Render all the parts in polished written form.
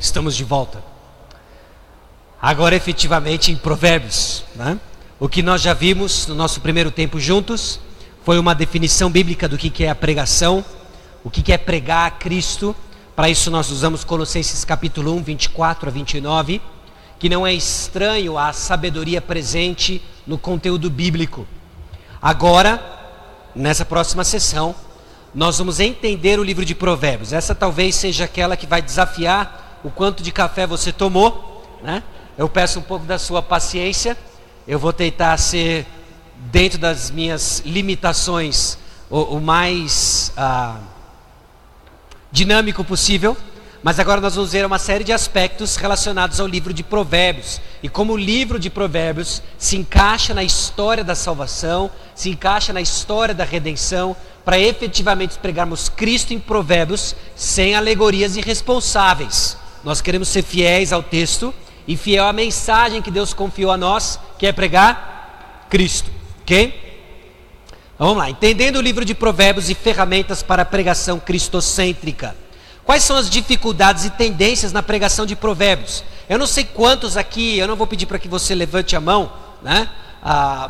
Estamos de volta. Agora efetivamente em Provérbios, né? O que nós já vimos no nosso primeiro tempo juntos foi uma definição bíblica do que é a pregação, o que é pregar a Cristo. Para isso nós usamos Colossenses capítulo 1, 24 a 29, que não é estranho à sabedoria presente no conteúdo bíblico. Agora, nessa próxima sessão, nós vamos entender o livro de Provérbios. Essa talvez seja aquela que vai desafiar o quanto de café você tomou, né? Eu peço um pouco da sua paciência. Eu vou tentar ser, dentro das minhas limitações, o mais dinâmico possível. Mas agora nós vamos ver uma série de aspectos relacionados ao livro de Provérbios. E como o livro de Provérbios se encaixa na história da salvação, se encaixa na história da redenção, para efetivamente pregarmos Cristo em Provérbios sem alegorias irresponsáveis. Nós queremos ser fiéis ao texto e fiel à mensagem que Deus confiou a nós, que é pregar Cristo, ok? Então, vamos lá, entendendo o livro de Provérbios e ferramentas para a pregação cristocêntrica. Quais são as dificuldades e tendências na pregação de Provérbios? Eu não sei quantos aqui, eu não vou pedir para que você levante a mão, né?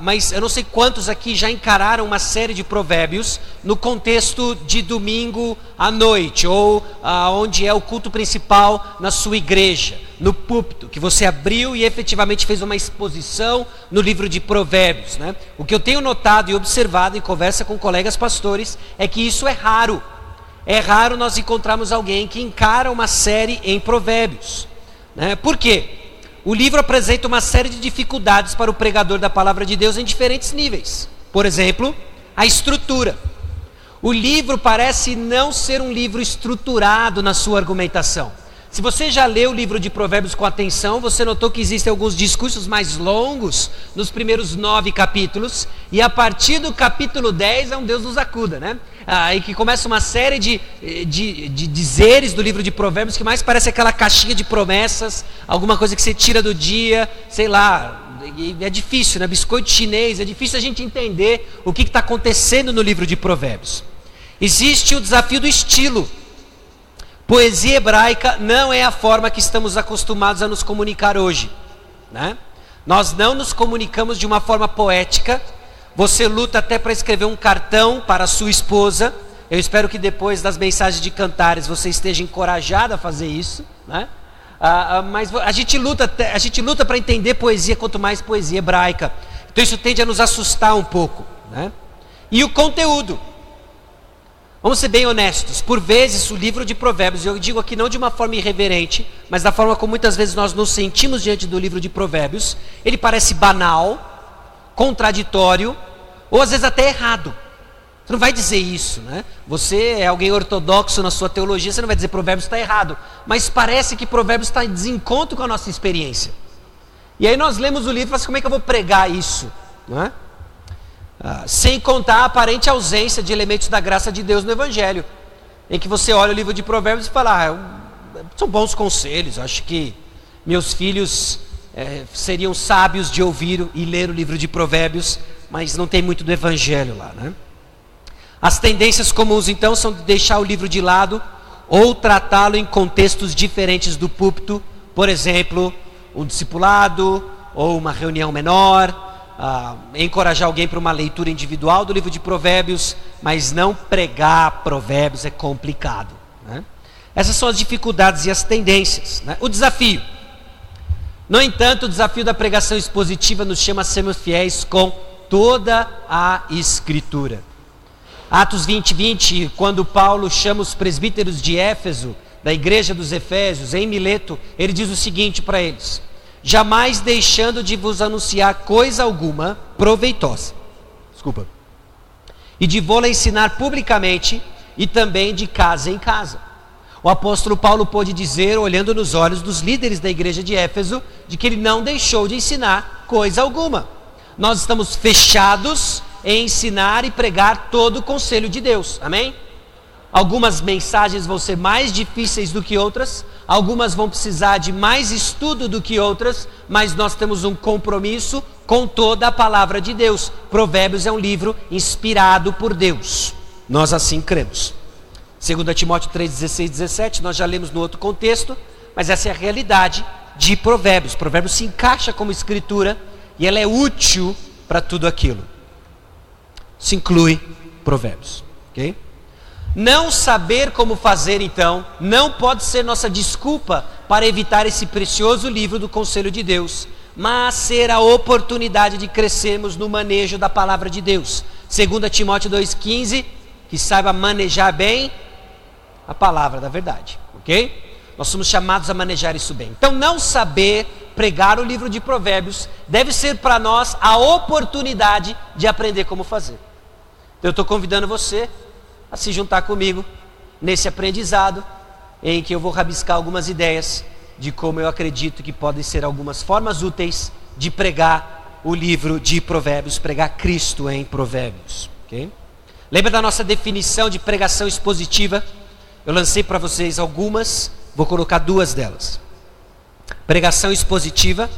Mas eu não sei quantos aqui já encararam uma série de provérbios no contexto de domingo à noite, ou onde é o culto principal na sua igreja, no púlpito, que você abriu e efetivamente fez uma exposição no livro de Provérbios, né? O que eu tenho notado e observado em conversa com colegas pastores é que isso é raro. É raro nós encontrarmos alguém que encara uma série em Provérbios, né? Por quê? O livro apresenta uma série de dificuldades para o pregador da palavra de Deus em diferentes níveis. Por exemplo, a estrutura. O livro parece não ser um livro estruturado na sua argumentação. Se você já leu o livro de Provérbios com atenção, você notou que existem alguns discursos mais longos nos primeiros 9 capítulos, e a partir do capítulo 10 é um Deus nos acuda, né? E que começa uma série de dizeres do livro de Provérbios que mais parece aquela caixinha de promessas, alguma coisa que você tira do dia, sei lá, é difícil, né? Biscoito chinês, é difícil a gente entender o que está acontecendo no livro de Provérbios. Existe o desafio do estilo. Poesia hebraica não é a forma que estamos acostumados a nos comunicar hoje, né? Nós não nos comunicamos de uma forma poética. Você luta até para escrever um cartão para a sua esposa. Eu espero que depois das mensagens de Cantares você esteja encorajado a fazer isso, né? Mas a gente luta para entender poesia, quanto mais poesia hebraica. Então isso tende a nos assustar um pouco, né? E o conteúdo. Vamos ser bem honestos, por vezes o livro de Provérbios, eu digo aqui não de uma forma irreverente, mas da forma como muitas vezes nós nos sentimos diante do livro de Provérbios, ele parece banal, contraditório, ou às vezes até errado. Você não vai dizer isso, né? Você é alguém ortodoxo na sua teologia, você não vai dizer Provérbios está errado, mas parece que Provérbios está em desencontro com a nossa experiência. E aí nós lemos o livro e falamos, como é que eu vou pregar isso, não é? Sem contar a aparente ausência de elementos da graça de Deus no Evangelho, em que você olha o livro de Provérbios e fala, são bons conselhos, acho que meus filhos seriam sábios de ouvir e ler o livro de Provérbios, mas não tem muito do Evangelho lá, né? As tendências comuns então são de deixar o livro de lado ou tratá-lo em contextos diferentes do púlpito, por exemplo, um discipulado ou uma reunião menor, encorajar alguém para uma leitura individual do livro de Provérbios, mas não pregar Provérbios é complicado, né? Essas são as dificuldades e as tendências, né? O desafio. No entanto, o desafio da pregação expositiva nos chama a sermos fiéis com toda a Escritura. Atos 20, quando Paulo chama os presbíteros de Éfeso, da igreja dos Efésios, em Mileto, ele diz o seguinte para eles: jamais deixando de vos anunciar coisa alguma proveitosa, e de vô-la ensinar publicamente e também de casa em casa. O apóstolo Paulo pôde dizer, olhando nos olhos dos líderes da igreja de Éfeso, de que ele não deixou de ensinar coisa alguma. Nós estamos fechados em ensinar e pregar todo o conselho de Deus, amém? Algumas mensagens vão ser mais difíceis do que outras, algumas vão precisar de mais estudo do que outras, mas nós temos um compromisso com toda a palavra de Deus. Provérbios é um livro inspirado por Deus, nós assim cremos. 2 Timóteo 3, 16, 17, nós já lemos no outro contexto, Mas essa é a realidade de Provérbios. Provérbios se encaixa como escritura e ela é útil para tudo aquilo. Isso inclui Provérbios, ok? Não saber como fazer, então, não pode ser nossa desculpa para evitar esse precioso livro do Conselho de Deus, mas ser a oportunidade de crescermos no manejo da palavra de Deus. 2 Timóteo 2,15, que saiba manejar bem a palavra da verdade, ok? Nós somos chamados a manejar isso bem. Então, não saber pregar o livro de Provérbios deve ser para nós a oportunidade de aprender como fazer. Então, eu estou convidando você a se juntar comigo nesse aprendizado, em que eu vou rabiscar algumas ideias de como eu acredito que podem ser algumas formas úteis de pregar o livro de Provérbios, pregar Cristo em Provérbios, ok? Lembra da nossa definição de pregação expositiva? Eu lancei para vocês algumas, vou colocar duas delas. Pregação expositiva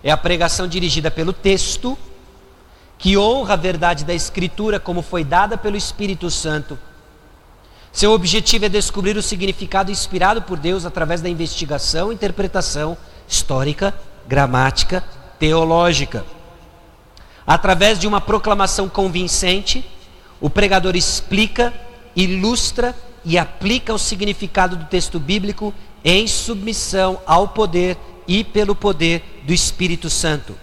é a pregação dirigida pelo texto, que honra a verdade da Escritura como foi dada pelo Espírito Santo. Seu objetivo é descobrir o significado inspirado por Deus através da investigação, interpretação histórica, gramática, teológica. Através de uma proclamação convincente, o pregador explica, ilustra e aplica o significado do texto bíblico em submissão ao poder e pelo poder do Espírito Santo,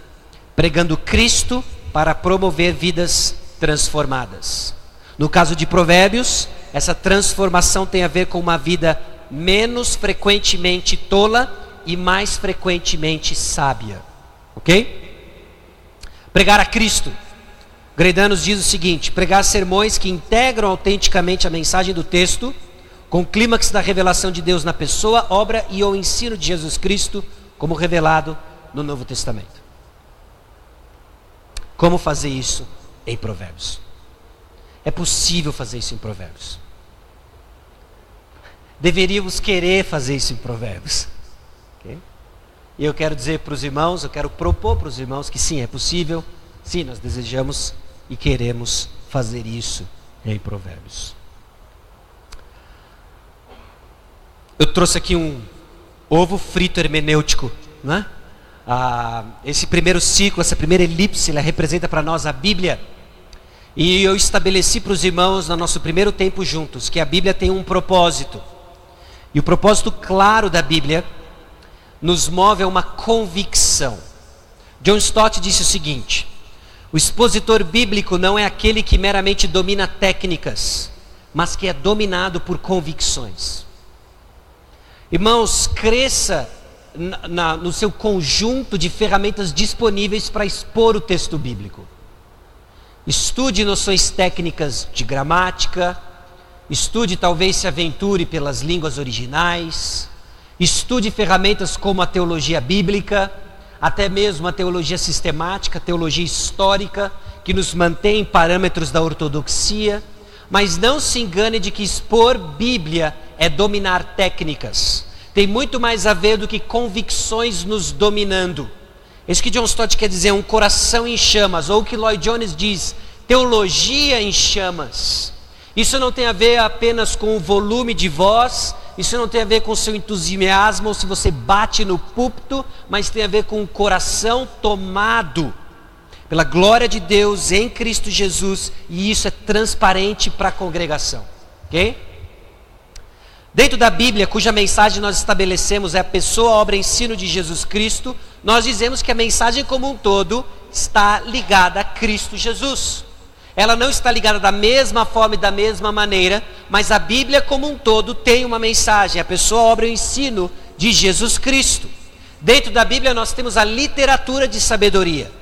pregando Cristo para promover vidas transformadas. No caso de Provérbios, essa transformação tem a ver com uma vida menos frequentemente tola e mais frequentemente sábia, ok? Pregar a Cristo. Greda nos diz o seguinte: pregar sermões que integram autenticamente a mensagem do texto, com o clímax da revelação de Deus na pessoa, obra e ou ensino de Jesus Cristo, como revelado no Novo Testamento. Como fazer isso em Provérbios? É possível fazer isso em Provérbios. Deveríamos querer fazer isso em Provérbios. Okay? E eu quero dizer para os irmãos, eu quero propor para os irmãos que sim, é possível. Sim, nós desejamos e queremos fazer isso em Provérbios. Eu trouxe aqui um ovo frito hermenêutico, não é? Esse primeiro ciclo, essa primeira elipse, ela representa para nós a Bíblia. E eu estabeleci para os irmãos no nosso primeiro tempo juntos que a Bíblia tem um propósito. E o propósito claro da Bíblia nos move a uma convicção. John Stott disse o seguinte: o expositor bíblico não é aquele que meramente domina técnicas, mas que é dominado por convicções. Irmãos, cresça no seu conjunto de ferramentas disponíveis para expor o texto bíblico. Estude noções técnicas de gramática, estude, talvez se aventure pelas línguas originais, estude ferramentas como a teologia bíblica, até mesmo a teologia sistemática, a teologia histórica, que nos mantém em parâmetros da ortodoxia, mas não se engane de que expor Bíblia é dominar técnicas. Tem muito mais a ver do que convicções nos dominando. Isso que John Stott quer dizer, um coração em chamas, ou o que Lloyd Jones diz, teologia em chamas. Isso não tem a ver apenas com o volume de voz, isso não tem a ver com o seu entusiasmo, ou se você bate no púlpito, mas tem a ver com o coração tomado pela glória de Deus em Cristo Jesus, e isso é transparente para a congregação, ok? Dentro da Bíblia, cuja mensagem nós estabelecemos é a pessoa, obra e ensino de Jesus Cristo, nós dizemos que a mensagem como um todo está ligada a Cristo Jesus. Ela não está ligada da mesma forma e da mesma maneira, mas a Bíblia como um todo tem uma mensagem, a pessoa, obra e ensino de Jesus Cristo. Dentro da Bíblia nós temos a literatura de sabedoria.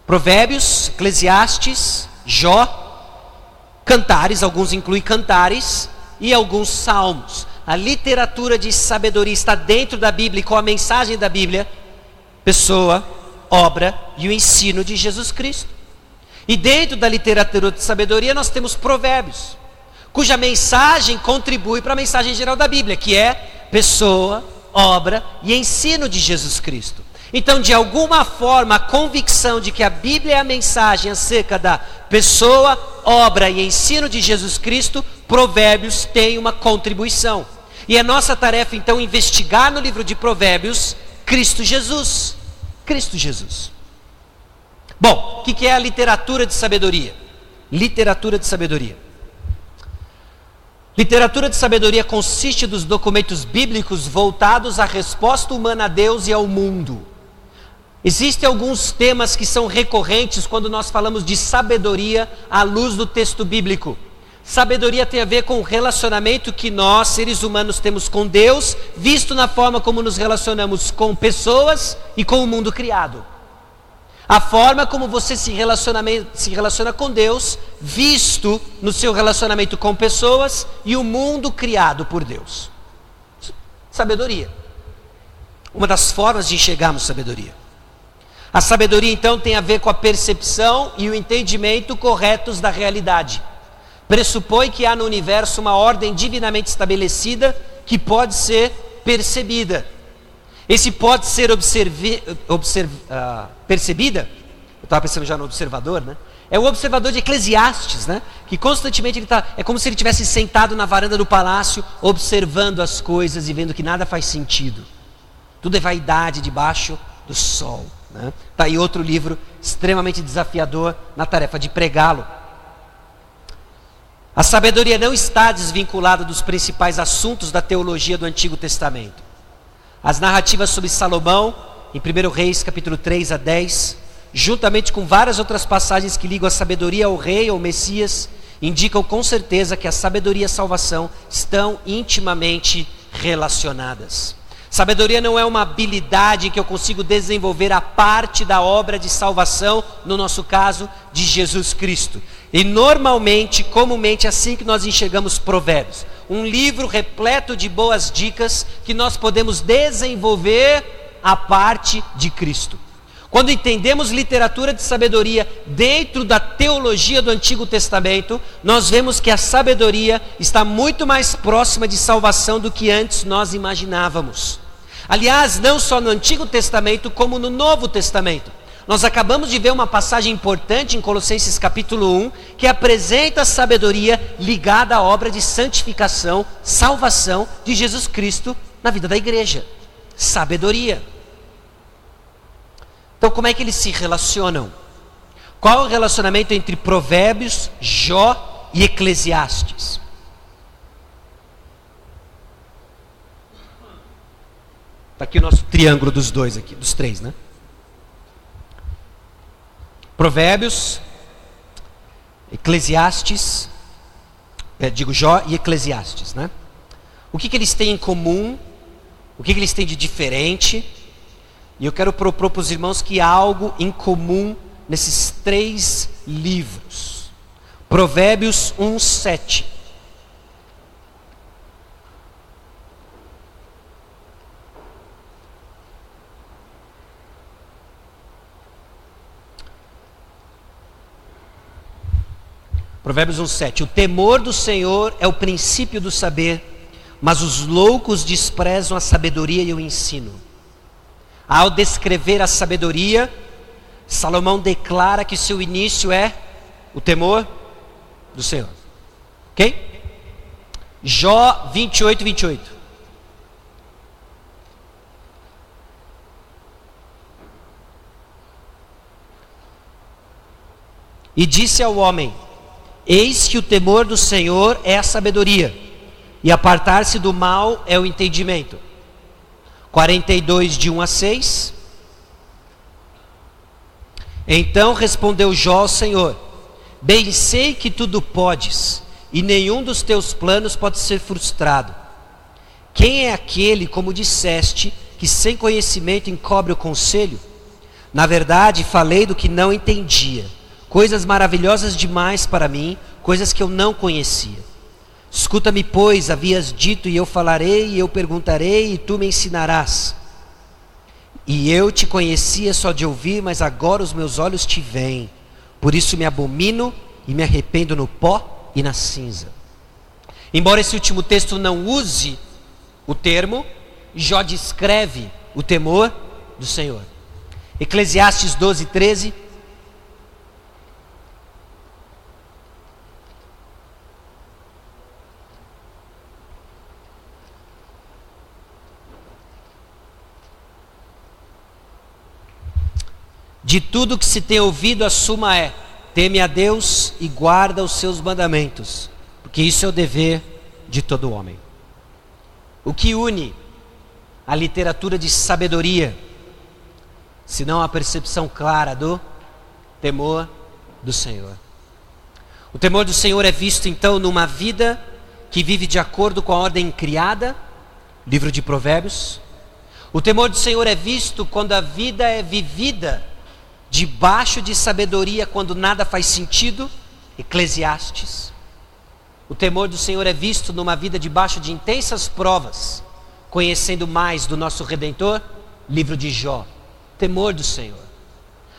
Provérbios, Eclesiastes, Jó, Cantares, alguns incluem Cantares, e alguns salmos. A literatura de sabedoria está dentro da Bíblia, e com a mensagem da Bíblia, pessoa, obra e o ensino de Jesus Cristo. E dentro da literatura de sabedoria nós temos Provérbios, cuja mensagem contribui para a mensagem geral da Bíblia, que é pessoa, obra e ensino de Jesus Cristo. Então, de alguma forma, a convicção de que a Bíblia é a mensagem acerca da pessoa, obra e ensino de Jesus Cristo, Provérbios tem uma contribuição. E é nossa tarefa então investigar no livro de Provérbios Cristo Jesus. Cristo Jesus. Bom, o que é a literatura de sabedoria? Literatura de sabedoria. Literatura de sabedoria consiste dos documentos bíblicos voltados à resposta humana a Deus e ao mundo. Existem alguns temas que são recorrentes quando nós falamos de sabedoria à luz do texto bíblico. Sabedoria tem a ver com o relacionamento que nós, seres humanos, temos com Deus, visto na forma como nos relacionamos com pessoas e com o mundo criado. A forma como você se relaciona com Deus, visto no seu relacionamento com pessoas e o mundo criado por Deus. Sabedoria. Uma das formas de enxergarmos sabedoria. A sabedoria, então, tem a ver com a percepção e o entendimento corretos da realidade. Pressupõe que há no universo uma ordem divinamente estabelecida que pode ser percebida. Esse pode ser percebida, eu estava pensando já no observador, né? É o observador de Eclesiastes, né? Que constantemente é como se ele estivesse sentado na varanda do palácio, observando as coisas e vendo que nada faz sentido. Tudo é vaidade debaixo do sol. Está aí outro livro extremamente desafiador na tarefa de pregá-lo. A sabedoria não está desvinculada dos principais assuntos da teologia do Antigo Testamento. As narrativas sobre Salomão, em 1 Reis capítulo 3 a 10, juntamente com várias outras passagens que ligam a sabedoria ao rei ou Messias, indicam com certeza que a sabedoria e a salvação estão intimamente relacionadas. Sabedoria não é uma habilidade que eu consigo desenvolver a parte da obra de salvação, no nosso caso, de Jesus Cristo. E normalmente, comumente, é assim que nós enxergamos Provérbios. Um livro repleto de boas dicas que nós podemos desenvolver a parte de Cristo. Quando entendemos literatura de sabedoria dentro da teologia do Antigo Testamento, nós vemos que a sabedoria está muito mais próxima de salvação do que antes nós imaginávamos. Aliás, não só no Antigo Testamento, como no Novo Testamento. Nós acabamos de ver uma passagem importante em Colossenses capítulo 1, que apresenta a sabedoria ligada à obra de santificação, salvação de Jesus Cristo na vida da igreja. Sabedoria. Então, como é que eles se relacionam? Qual é o relacionamento entre Provérbios, Jó e Eclesiastes? Está aqui o nosso triângulo dos dois aqui, dos três, né? Provérbios, Eclesiastes, Jó e Eclesiastes, né? O que eles têm em comum? O que eles têm de diferente? E eu quero propor para os irmãos que há algo em comum nesses três livros. Provérbios 1:7. Provérbios 1:7. O temor do Senhor é o princípio do saber, mas os loucos desprezam a sabedoria e o ensino. Ao descrever a sabedoria, Salomão declara que seu início é o temor do Senhor. Ok? Jó 28:28. E disse ao homem: eis que o temor do Senhor é a sabedoria, e apartar-se do mal é o entendimento. 42, de 1 a 6. Então respondeu Jó ao Senhor: bem sei que tudo podes, e nenhum dos teus planos pode ser frustrado. Quem é aquele, como disseste, que sem conhecimento encobre o conselho? Na verdade, falei do que não entendia, coisas maravilhosas demais para mim, coisas que eu não conhecia. Escuta-me, pois, havias dito, e eu falarei, e eu perguntarei, e tu me ensinarás. E eu te conhecia só de ouvir, mas agora os meus olhos te veem. Por isso me abomino e me arrependo no pó e na cinza. Embora esse último texto não use o termo, Jó descreve o temor do Senhor. Eclesiastes 12:13. De tudo que se tem ouvido, a suma é: teme a Deus e guarda os seus mandamentos, porque isso é o dever de todo homem. O que une a literatura de sabedoria, senão a percepção clara do temor do Senhor? O temor do Senhor é visto então numa vida que vive de acordo com a ordem criada, livro de Provérbios. O temor do Senhor é visto quando a vida é vivida debaixo de sabedoria, quando nada faz sentido, Eclesiastes. O temor do Senhor é visto numa vida debaixo de intensas provas, conhecendo mais do nosso Redentor, livro de Jó. Temor do Senhor.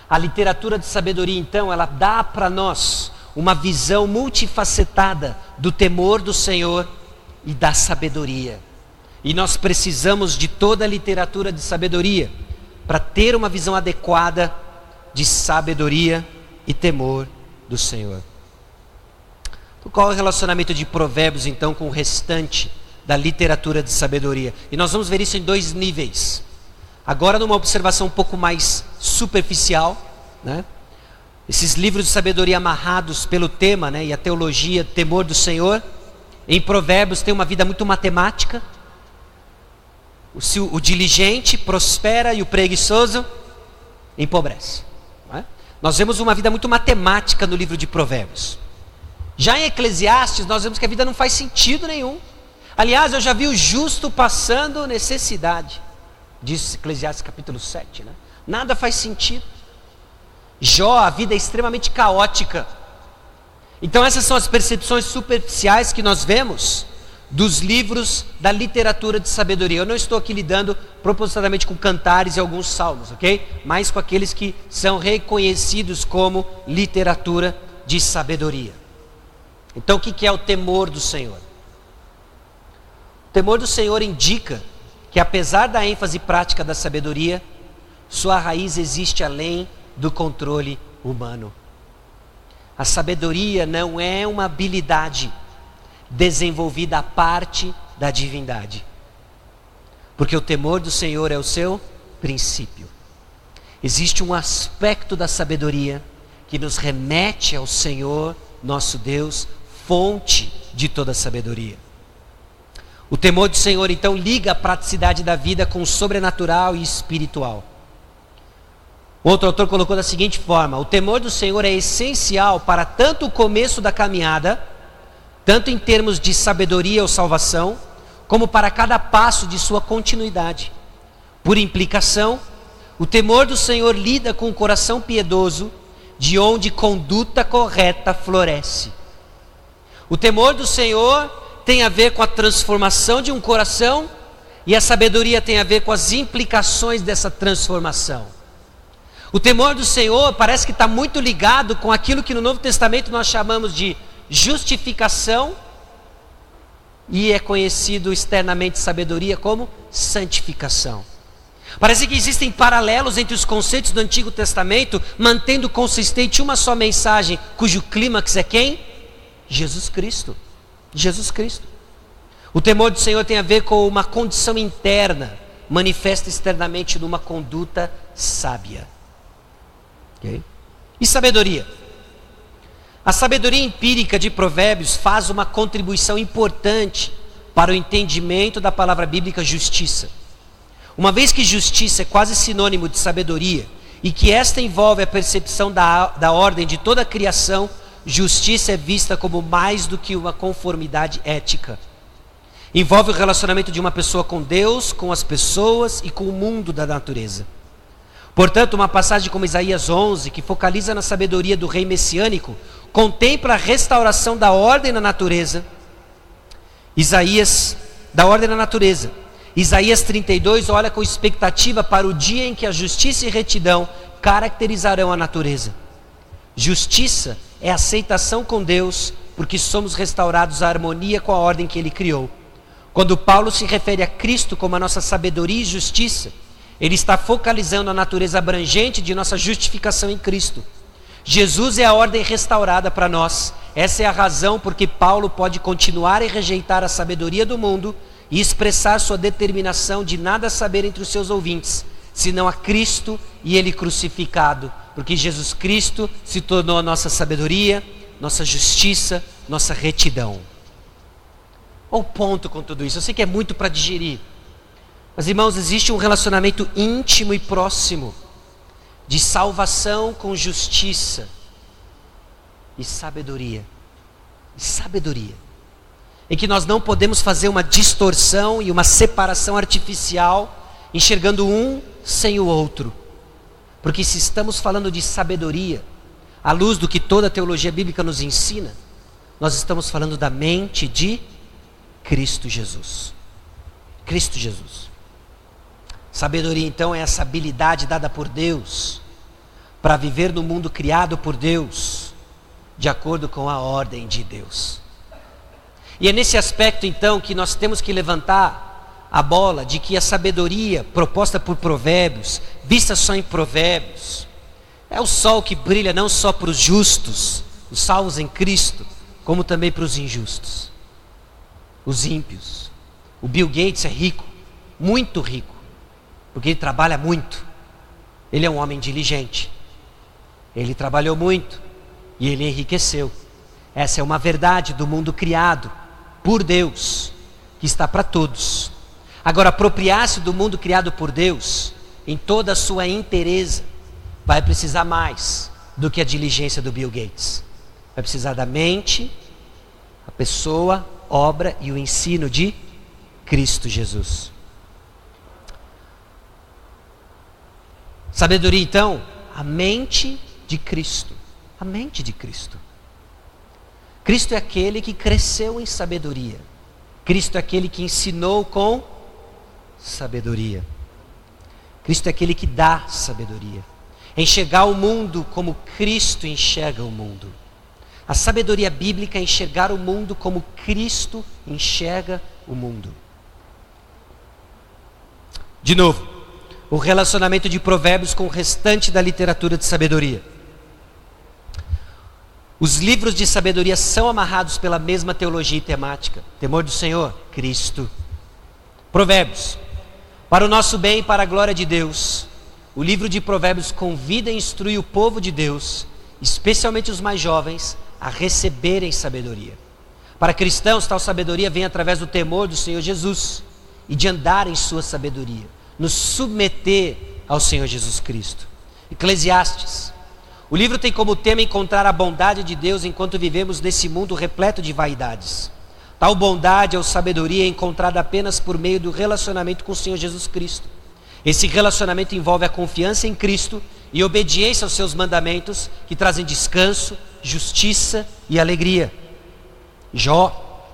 A literatura de sabedoria, então, ela dá para nós uma visão multifacetada do temor do Senhor e da sabedoria. E nós precisamos de toda a literatura de sabedoria para ter uma visão adequada de sabedoria e temor do Senhor. Qual é o relacionamento de Provérbios então com o restante da literatura de sabedoria? E nós vamos ver isso em dois níveis. Agora numa observação um pouco mais superficial, né? Esses livros de sabedoria amarrados pelo tema, né, e a teologia, temor do Senhor. Em Provérbios tem uma vida muito matemática. O diligente prospera e o preguiçoso empobrece. Nós vemos uma vida muito matemática no livro de Provérbios. Já em Eclesiastes, nós vemos que a vida não faz sentido nenhum. Aliás, eu já vi o justo passando necessidade. Diz Eclesiastes capítulo 7, né? Nada faz sentido. Jó, a vida é extremamente caótica. Então essas são as percepções superficiais que nós vemos dos livros da literatura de sabedoria. Eu não estou aqui lidando propositadamente com cantares e alguns salmos, ok? Mas com aqueles que são reconhecidos como literatura de sabedoria. Então o que é o temor do Senhor? O temor do Senhor indica que, apesar da ênfase prática da sabedoria, sua raiz existe além do controle humano. A sabedoria não é uma habilidade desenvolvida à parte da divindade, porque o temor do Senhor é o seu princípio. Existe um aspecto da sabedoria que nos remete ao Senhor, nosso Deus, fonte de toda sabedoria. O temor do Senhor então liga a praticidade da vida com o sobrenatural e espiritual. Outro autor colocou da seguinte forma: o temor do Senhor é essencial para tanto o começo da caminhada, tanto em termos de sabedoria ou salvação, como para cada passo de sua continuidade. Por implicação, o temor do Senhor lida com o coração piedoso, de onde conduta correta floresce. O temor do Senhor tem a ver com a transformação de um coração, e a sabedoria tem a ver com as implicações dessa transformação. O temor do Senhor parece que está muito ligado com aquilo que no Novo Testamento nós chamamos de justificação, e é conhecido externamente sabedoria como santificação. Parece que existem paralelos entre os conceitos do Antigo Testamento, mantendo consistente uma só mensagem, cujo clímax é quem? Jesus Cristo. Jesus Cristo. O temor do Senhor tem a ver com uma condição interna, manifesta externamente numa conduta sábia. Okay? E sabedoria? A sabedoria empírica de Provérbios faz uma contribuição importante para o entendimento da palavra bíblica justiça. Uma vez que justiça é quase sinônimo de sabedoria, e que esta envolve a percepção da ordem de toda a criação, justiça é vista como mais do que uma conformidade ética. Envolve o relacionamento de uma pessoa com Deus, com as pessoas e com o mundo da natureza. Portanto, uma passagem como Isaías 11, que focaliza na sabedoria do rei messiânico, contempla a restauração da ordem na natureza. Da ordem na natureza. Isaías 32 olha com expectativa para o dia em que a justiça e retidão caracterizarão a natureza. Justiça é aceitação com Deus, porque somos restaurados à harmonia com a ordem que Ele criou. Quando Paulo se refere a Cristo como a nossa sabedoria e justiça, ele está focalizando a natureza abrangente de nossa justificação em Cristo. Jesus é a ordem restaurada para nós. Essa é a razão por que Paulo pode continuar e rejeitar a sabedoria do mundo e expressar sua determinação de nada saber entre os seus ouvintes, senão a Cristo e Ele crucificado, porque Jesus Cristo se tornou a nossa sabedoria, nossa justiça, nossa retidão. Olha o ponto com tudo isso. Eu sei que é muito para digerir. Mas, irmãos, existe um relacionamento íntimo e próximo de salvação com justiça e sabedoria. Em que nós não podemos fazer uma distorção e uma separação artificial, enxergando um sem o outro. Porque se estamos falando de sabedoria, à luz do que toda a teologia bíblica nos ensina, nós estamos falando da mente de Cristo Jesus. Cristo Jesus. Sabedoria, então, é essa habilidade dada por Deus para viver no mundo criado por Deus, de acordo com a ordem de Deus. E é nesse aspecto, então, que nós temos que levantar a bola de que a sabedoria proposta por Provérbios, vista só em Provérbios, é o sol que brilha não só para os justos, os salvos em Cristo, como também para os injustos, os ímpios. O Bill Gates é rico, muito rico, porque ele trabalha muito. Ele é um homem diligente. Ele trabalhou muito e ele enriqueceu. Essa é uma verdade do mundo criado por Deus, que está para todos. Agora, apropriar-se do mundo criado por Deus, em toda a sua inteireza, vai precisar mais do que a diligência do Bill Gates. Vai precisar da mente, a pessoa, obra e o ensino de Cristo Jesus. Sabedoria, então, a mente de Cristo. A mente de Cristo. Cristo é aquele que cresceu em sabedoria. Cristo é aquele que ensinou com sabedoria. Cristo é aquele que dá sabedoria. Enxergar o mundo como Cristo enxerga o mundo. A sabedoria bíblica é enxergar o mundo como Cristo enxerga o mundo. De novo, o relacionamento de Provérbios com o restante da literatura de sabedoria. Os livros de sabedoria são amarrados pela mesma teologia e temática. Temor do Senhor, Cristo. Provérbios. Para o nosso bem e para a glória de Deus, o livro de Provérbios convida e instrui o povo de Deus, especialmente os mais jovens, a receberem sabedoria. Para cristãos, tal sabedoria vem através do temor do Senhor Jesus e de andar em sua sabedoria, nos submeter ao Senhor Jesus Cristo. Eclesiastes. O livro tem como tema encontrar a bondade de Deus enquanto vivemos nesse mundo repleto de vaidades. Tal bondade ou sabedoria é encontrada apenas por meio do relacionamento com o Senhor Jesus Cristo. Esse relacionamento envolve a confiança em Cristo e obediência aos seus mandamentos, que trazem descanso, justiça e alegria. Jó.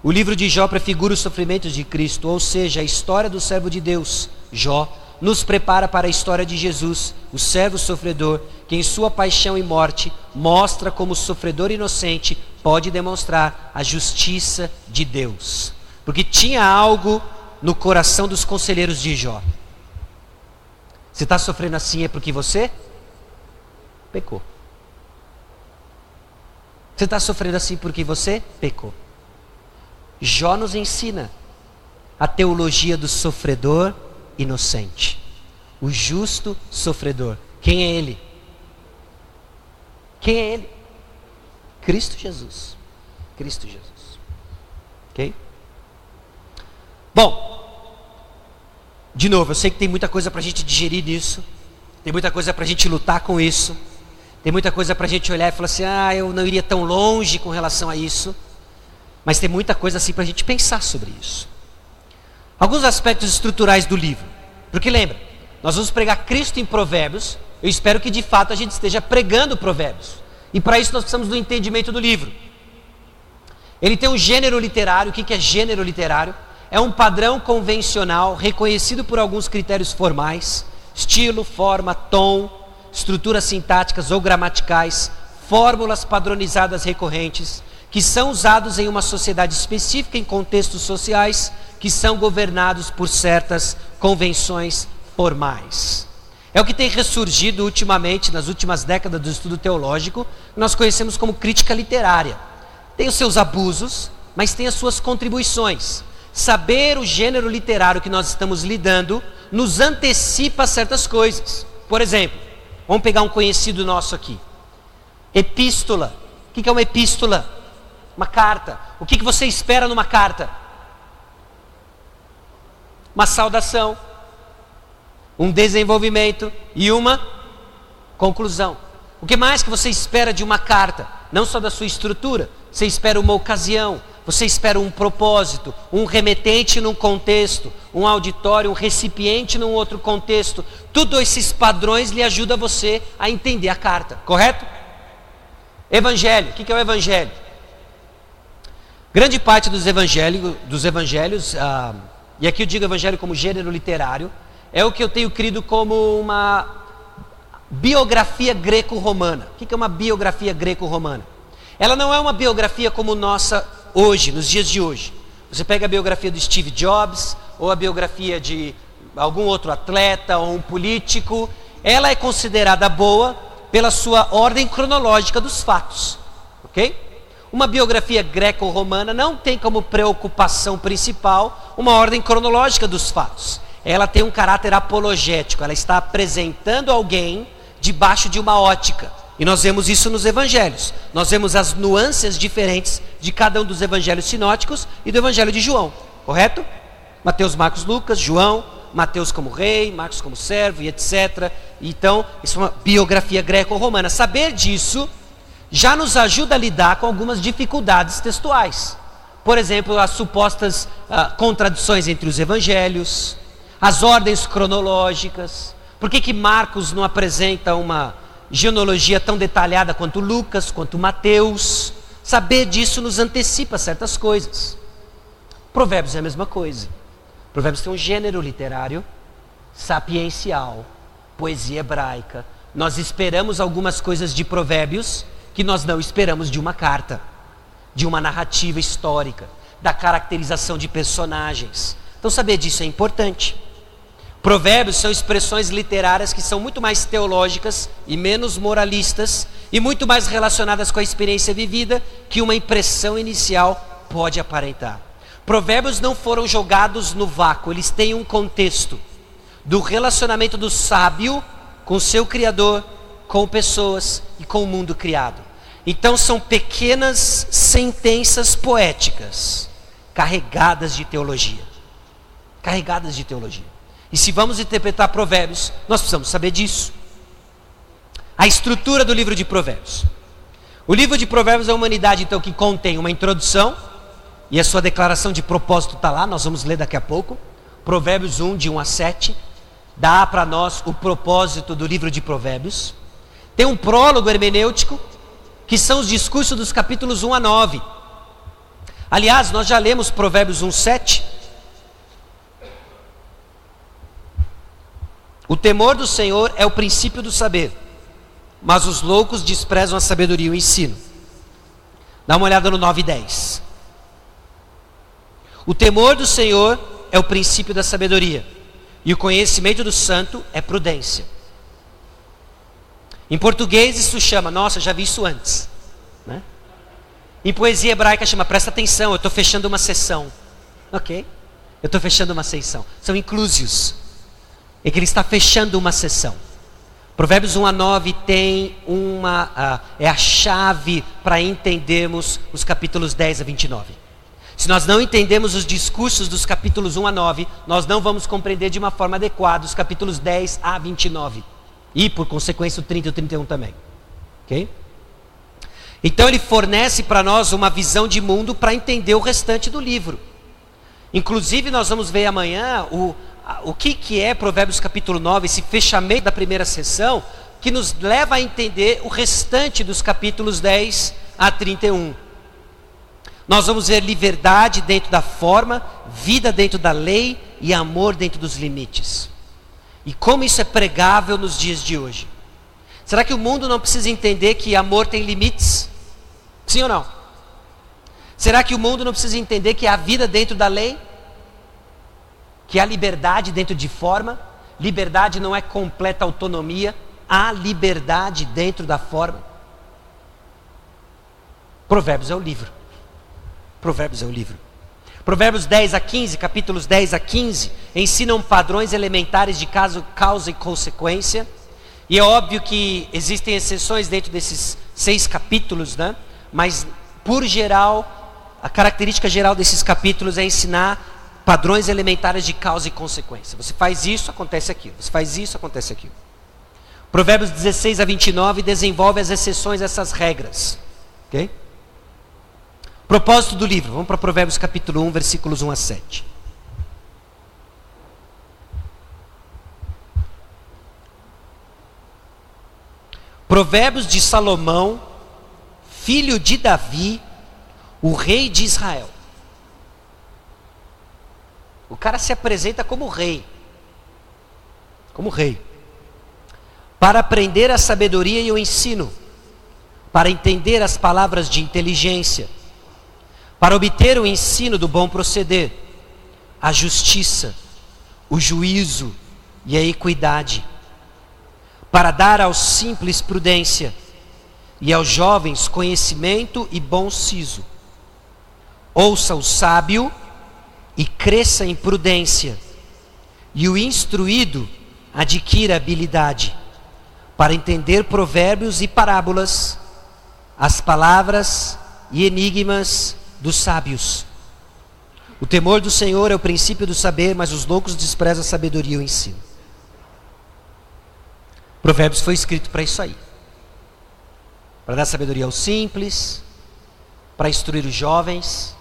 O livro de Jó prefigura os sofrimentos de Cristo, ou seja, a história do servo de Deus, Jó, nos prepara para a história de Jesus, o servo sofredor, que em sua paixão e morte mostra como o sofredor inocente pode demonstrar a justiça de Deus. Porque tinha algo no coração dos conselheiros de Jó. Você está sofrendo assim é porque você pecou. Você está sofrendo assim porque você pecou. Jó nos ensina a teologia do sofredor inocente. O justo sofredor. Quem é ele? Quem é ele? Cristo Jesus. Cristo Jesus. Ok? Bom, de novo, eu sei que tem muita coisa para a gente digerir nisso. Tem muita coisa para a gente lutar com isso. Tem muita coisa para a gente olhar e falar assim, eu não iria tão longe com relação a isso. Mas tem muita coisa assim para a gente pensar sobre isso. Alguns aspectos estruturais do livro. Porque lembra, nós vamos pregar Cristo em Provérbios. Eu espero que de fato a gente esteja pregando Provérbios. E para isso nós precisamos do entendimento do livro. Ele tem um gênero literário. O que é gênero literário? É um padrão convencional, reconhecido por alguns critérios formais. Estilo, forma, tom, estruturas sintáticas ou gramaticais, fórmulas padronizadas recorrentes, que são usados em uma sociedade específica em contextos sociais, que são governados por certas convenções formais. É o que tem ressurgido ultimamente, nas últimas décadas do estudo teológico, que nós conhecemos como crítica literária. Tem os seus abusos, mas tem as suas contribuições. Saber o gênero literário que nós estamos lidando nos antecipa certas coisas. Por exemplo, Vamos pegar um conhecido nosso aqui. Epístola. O que é uma epístola? Uma carta. O que você espera numa carta? Uma saudação, um desenvolvimento e uma conclusão. O que mais que você espera de uma carta? Não só da sua estrutura, você espera uma ocasião, você espera um propósito, um remetente num contexto, um auditório, um recipiente num outro contexto. Todos esses padrões lhe ajudam você a entender a carta, correto? Evangelho, o que é o evangelho? Grande parte dos evangelhos, e aqui eu digo evangelho como gênero literário, é o que eu tenho crido como uma biografia greco-romana. O que é uma biografia greco-romana? Ela não é uma biografia como nossa hoje, nos dias de hoje. Você pega a biografia do Steve Jobs, ou a biografia de algum outro atleta, ou um político. Ela é considerada boa pela sua ordem cronológica dos fatos, ok? Uma biografia greco-romana não tem como preocupação principal uma ordem cronológica dos fatos. Ela tem um caráter apologético, ela está apresentando alguém debaixo de uma ótica. E nós vemos isso nos evangelhos. Nós vemos as nuances diferentes de cada um dos evangelhos sinóticos e do evangelho de João, correto? Mateus, Marcos, Lucas, João, Mateus como rei, Marcos como servo e etc. Então, isso é uma biografia greco-romana. Saber disso já nos ajuda a lidar com algumas dificuldades textuais. Por exemplo, as supostas contradições entre os evangelhos, as ordens cronológicas. Por que Marcos não apresenta uma genealogia tão detalhada quanto Lucas, quanto Mateus? Saber disso nos antecipa certas coisas. Provérbios é a mesma coisa. Provérbios tem um gênero literário, sapiencial, poesia hebraica. Nós esperamos algumas coisas de Provérbios que nós não esperamos de uma carta, de uma narrativa histórica, da caracterização de personagens. Então saber disso é importante. Provérbios são expressões literárias que são muito mais teológicas e menos moralistas e muito mais relacionadas com a experiência vivida que uma impressão inicial pode aparentar. Provérbios não foram jogados no vácuo, eles têm um contexto do relacionamento do sábio com seu Criador, com pessoas e com o mundo criado. Então são pequenas sentenças poéticas, carregadas de teologia. Carregadas de teologia. E se vamos interpretar Provérbios, nós precisamos saber disso. A estrutura do livro de Provérbios. O livro de Provérbios é uma unidade, então, que contém uma introdução, e a sua declaração de propósito está lá, nós vamos ler daqui a pouco. Provérbios 1, de 1 a 7, dá para nós o propósito do livro de Provérbios. Tem um prólogo hermenêutico, que são os discursos dos capítulos 1 a 9. Aliás, nós já lemos Provérbios 1, 7. O temor do Senhor é o princípio do saber, mas os loucos desprezam a sabedoria e o ensino. Dá uma olhada no 9 e 10. O temor do Senhor é o princípio da sabedoria, e o conhecimento do santo é prudência. Em português isso chama, nossa, já vi isso antes, né? Em poesia hebraica chama, presta atenção, eu estou fechando uma sessão. Ok? Eu estou fechando uma sessão. São inclusios. É que ele está fechando uma sessão. Provérbios 1 a 9 tem é a chave para entendermos os capítulos 10 a 29. Se nós não entendemos os discursos dos capítulos 1 a 9, nós não vamos compreender de uma forma adequada os capítulos 10 a 29. E, por consequência, o 30 e o 31 também. Ok? Então ele fornece para nós uma visão de mundo para entender o restante do livro. Inclusive, nós vamos ver amanhã o que é Provérbios capítulo 9, esse fechamento da primeira sessão, que nos leva a entender o restante dos capítulos 10 a 31. Nós vamos ver liberdade dentro da forma, vida dentro da lei e amor dentro dos limites. E como isso é pregável nos dias de hoje. Será que o mundo não precisa entender que amor tem limites? Sim ou não? Será que o mundo não precisa entender que há vida dentro da lei? Que há liberdade dentro de forma? Liberdade não é completa autonomia, há liberdade dentro da forma. Provérbios é o livro. Provérbios é o livro. Provérbios 10 a 15, capítulos 10 a 15, ensinam padrões elementares de causa e consequência, E é óbvio que existem exceções dentro desses 6 capítulos, né? Mas, por geral, a característica geral desses capítulos é ensinar padrões elementares de causa e consequência. Você faz isso, acontece aquilo. Você faz isso, acontece aquilo. Provérbios 16 a 29 desenvolve as exceções a essas regras. Ok? Propósito do livro. Vamos para Provérbios capítulo 1, versículos 1 a 7. Provérbios de Salomão, filho de Davi, o rei de Israel. O cara se apresenta como rei. Como rei. Para aprender a sabedoria e o ensino, para entender as palavras de inteligência, para obter o ensino do bom proceder, a justiça, o juízo e a equidade, para dar aos simples prudência e aos jovens conhecimento e bom siso. Ouça o sábio e cresça em prudência, e o instruído adquira habilidade, para entender provérbios e parábolas, as palavras e enigmas dos sábios. O temor do Senhor é o princípio do saber, mas os loucos desprezam a sabedoria e o ensino. Provérbios foi escrito para isso aí. Para dar sabedoria aos simples, para instruir os jovens,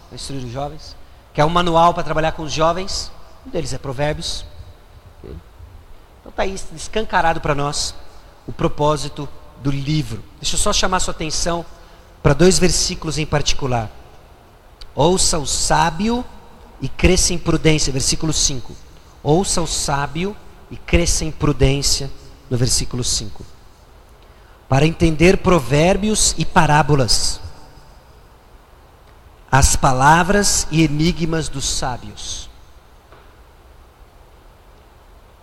que é um manual para trabalhar com os jovens. Um deles é Provérbios. Então está aí escancarado para nós o propósito do livro. Deixa eu só chamar sua atenção para 2 versículos em particular. Ouça o sábio e cresça em prudência, versículo 5. Ouça o sábio e cresça em prudência, no versículo 5. Para entender provérbios e parábolas, as palavras e enigmas dos sábios.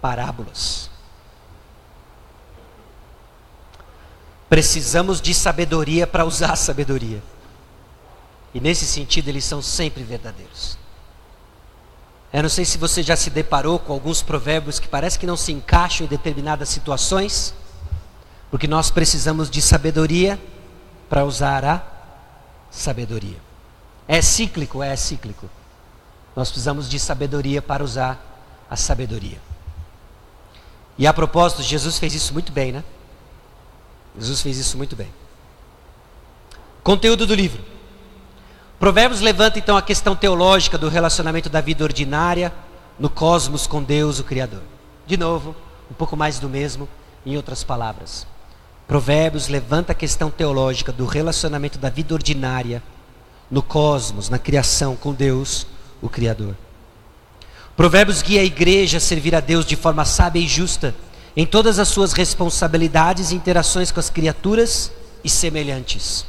Parábolas. Precisamos de sabedoria para usar a sabedoria. E nesse sentido eles são sempre verdadeiros. Eu não sei se você já se deparou com alguns provérbios que parece que não se encaixam em determinadas situações, porque nós precisamos de sabedoria para usar a sabedoria. É cíclico. Nós precisamos de sabedoria para usar a sabedoria. E a propósito, Jesus fez isso muito bem, né? Jesus fez isso muito bem. Conteúdo do livro. Provérbios levanta então a questão teológica do relacionamento da vida ordinária no cosmos com Deus, o Criador. De novo, um pouco mais do mesmo, em outras palavras. Provérbios levanta a questão teológica do relacionamento da vida ordinária no cosmos, na criação com Deus, o Criador. Provérbios guia a igreja a servir a Deus de forma sábia e justa em todas as suas responsabilidades e interações com as criaturas e semelhantes.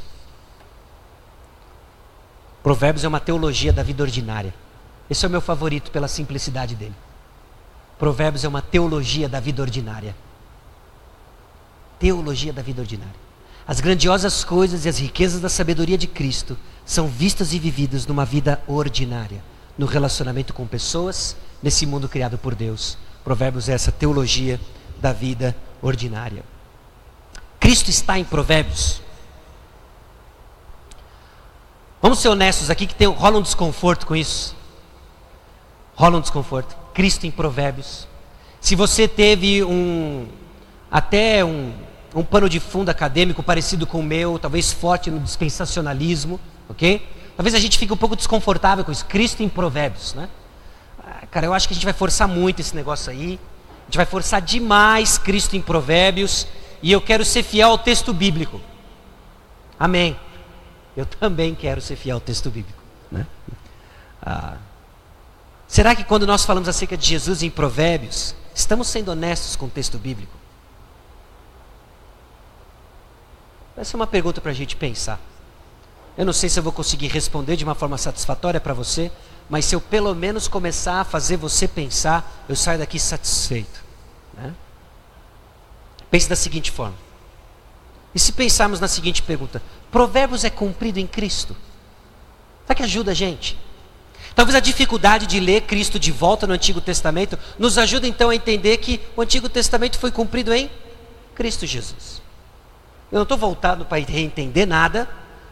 Provérbios é uma teologia da vida ordinária. Esse é o meu favorito pela simplicidade dele. Provérbios é uma teologia da vida ordinária. Teologia da vida ordinária. As grandiosas coisas e as riquezas da sabedoria de Cristo são vistas e vividas numa vida ordinária, no relacionamento com pessoas, nesse mundo criado por Deus. Provérbios é essa teologia da vida ordinária. Cristo está em Provérbios. Vamos ser honestos aqui que rola um desconforto com isso. Rola um desconforto. Cristo em Provérbios. Se você teve um pano de fundo acadêmico parecido com o meu, talvez forte no dispensacionalismo, ok? Talvez a gente fique um pouco desconfortável com isso. Cristo em Provérbios, né? Cara, eu acho que a gente vai forçar muito esse negócio aí. A gente vai forçar demais Cristo em Provérbios. E eu quero ser fiel ao texto bíblico. Amém. Eu também quero ser fiel ao texto bíblico, né? Será que quando nós falamos acerca de Jesus em Provérbios, estamos sendo honestos com o texto bíblico? Essa é uma pergunta para a gente pensar. Eu não sei se eu vou conseguir responder de uma forma satisfatória para você, mas se eu pelo menos começar a fazer você pensar, eu saio daqui satisfeito, né? Pense da seguinte forma. E se pensarmos na seguinte pergunta: Provérbios é cumprido em Cristo? Será que ajuda a gente? Talvez a dificuldade de ler Cristo de volta no Antigo Testamento nos ajude então a entender que o Antigo Testamento foi cumprido em Cristo Jesus. Eu não estou voltado para entender nada,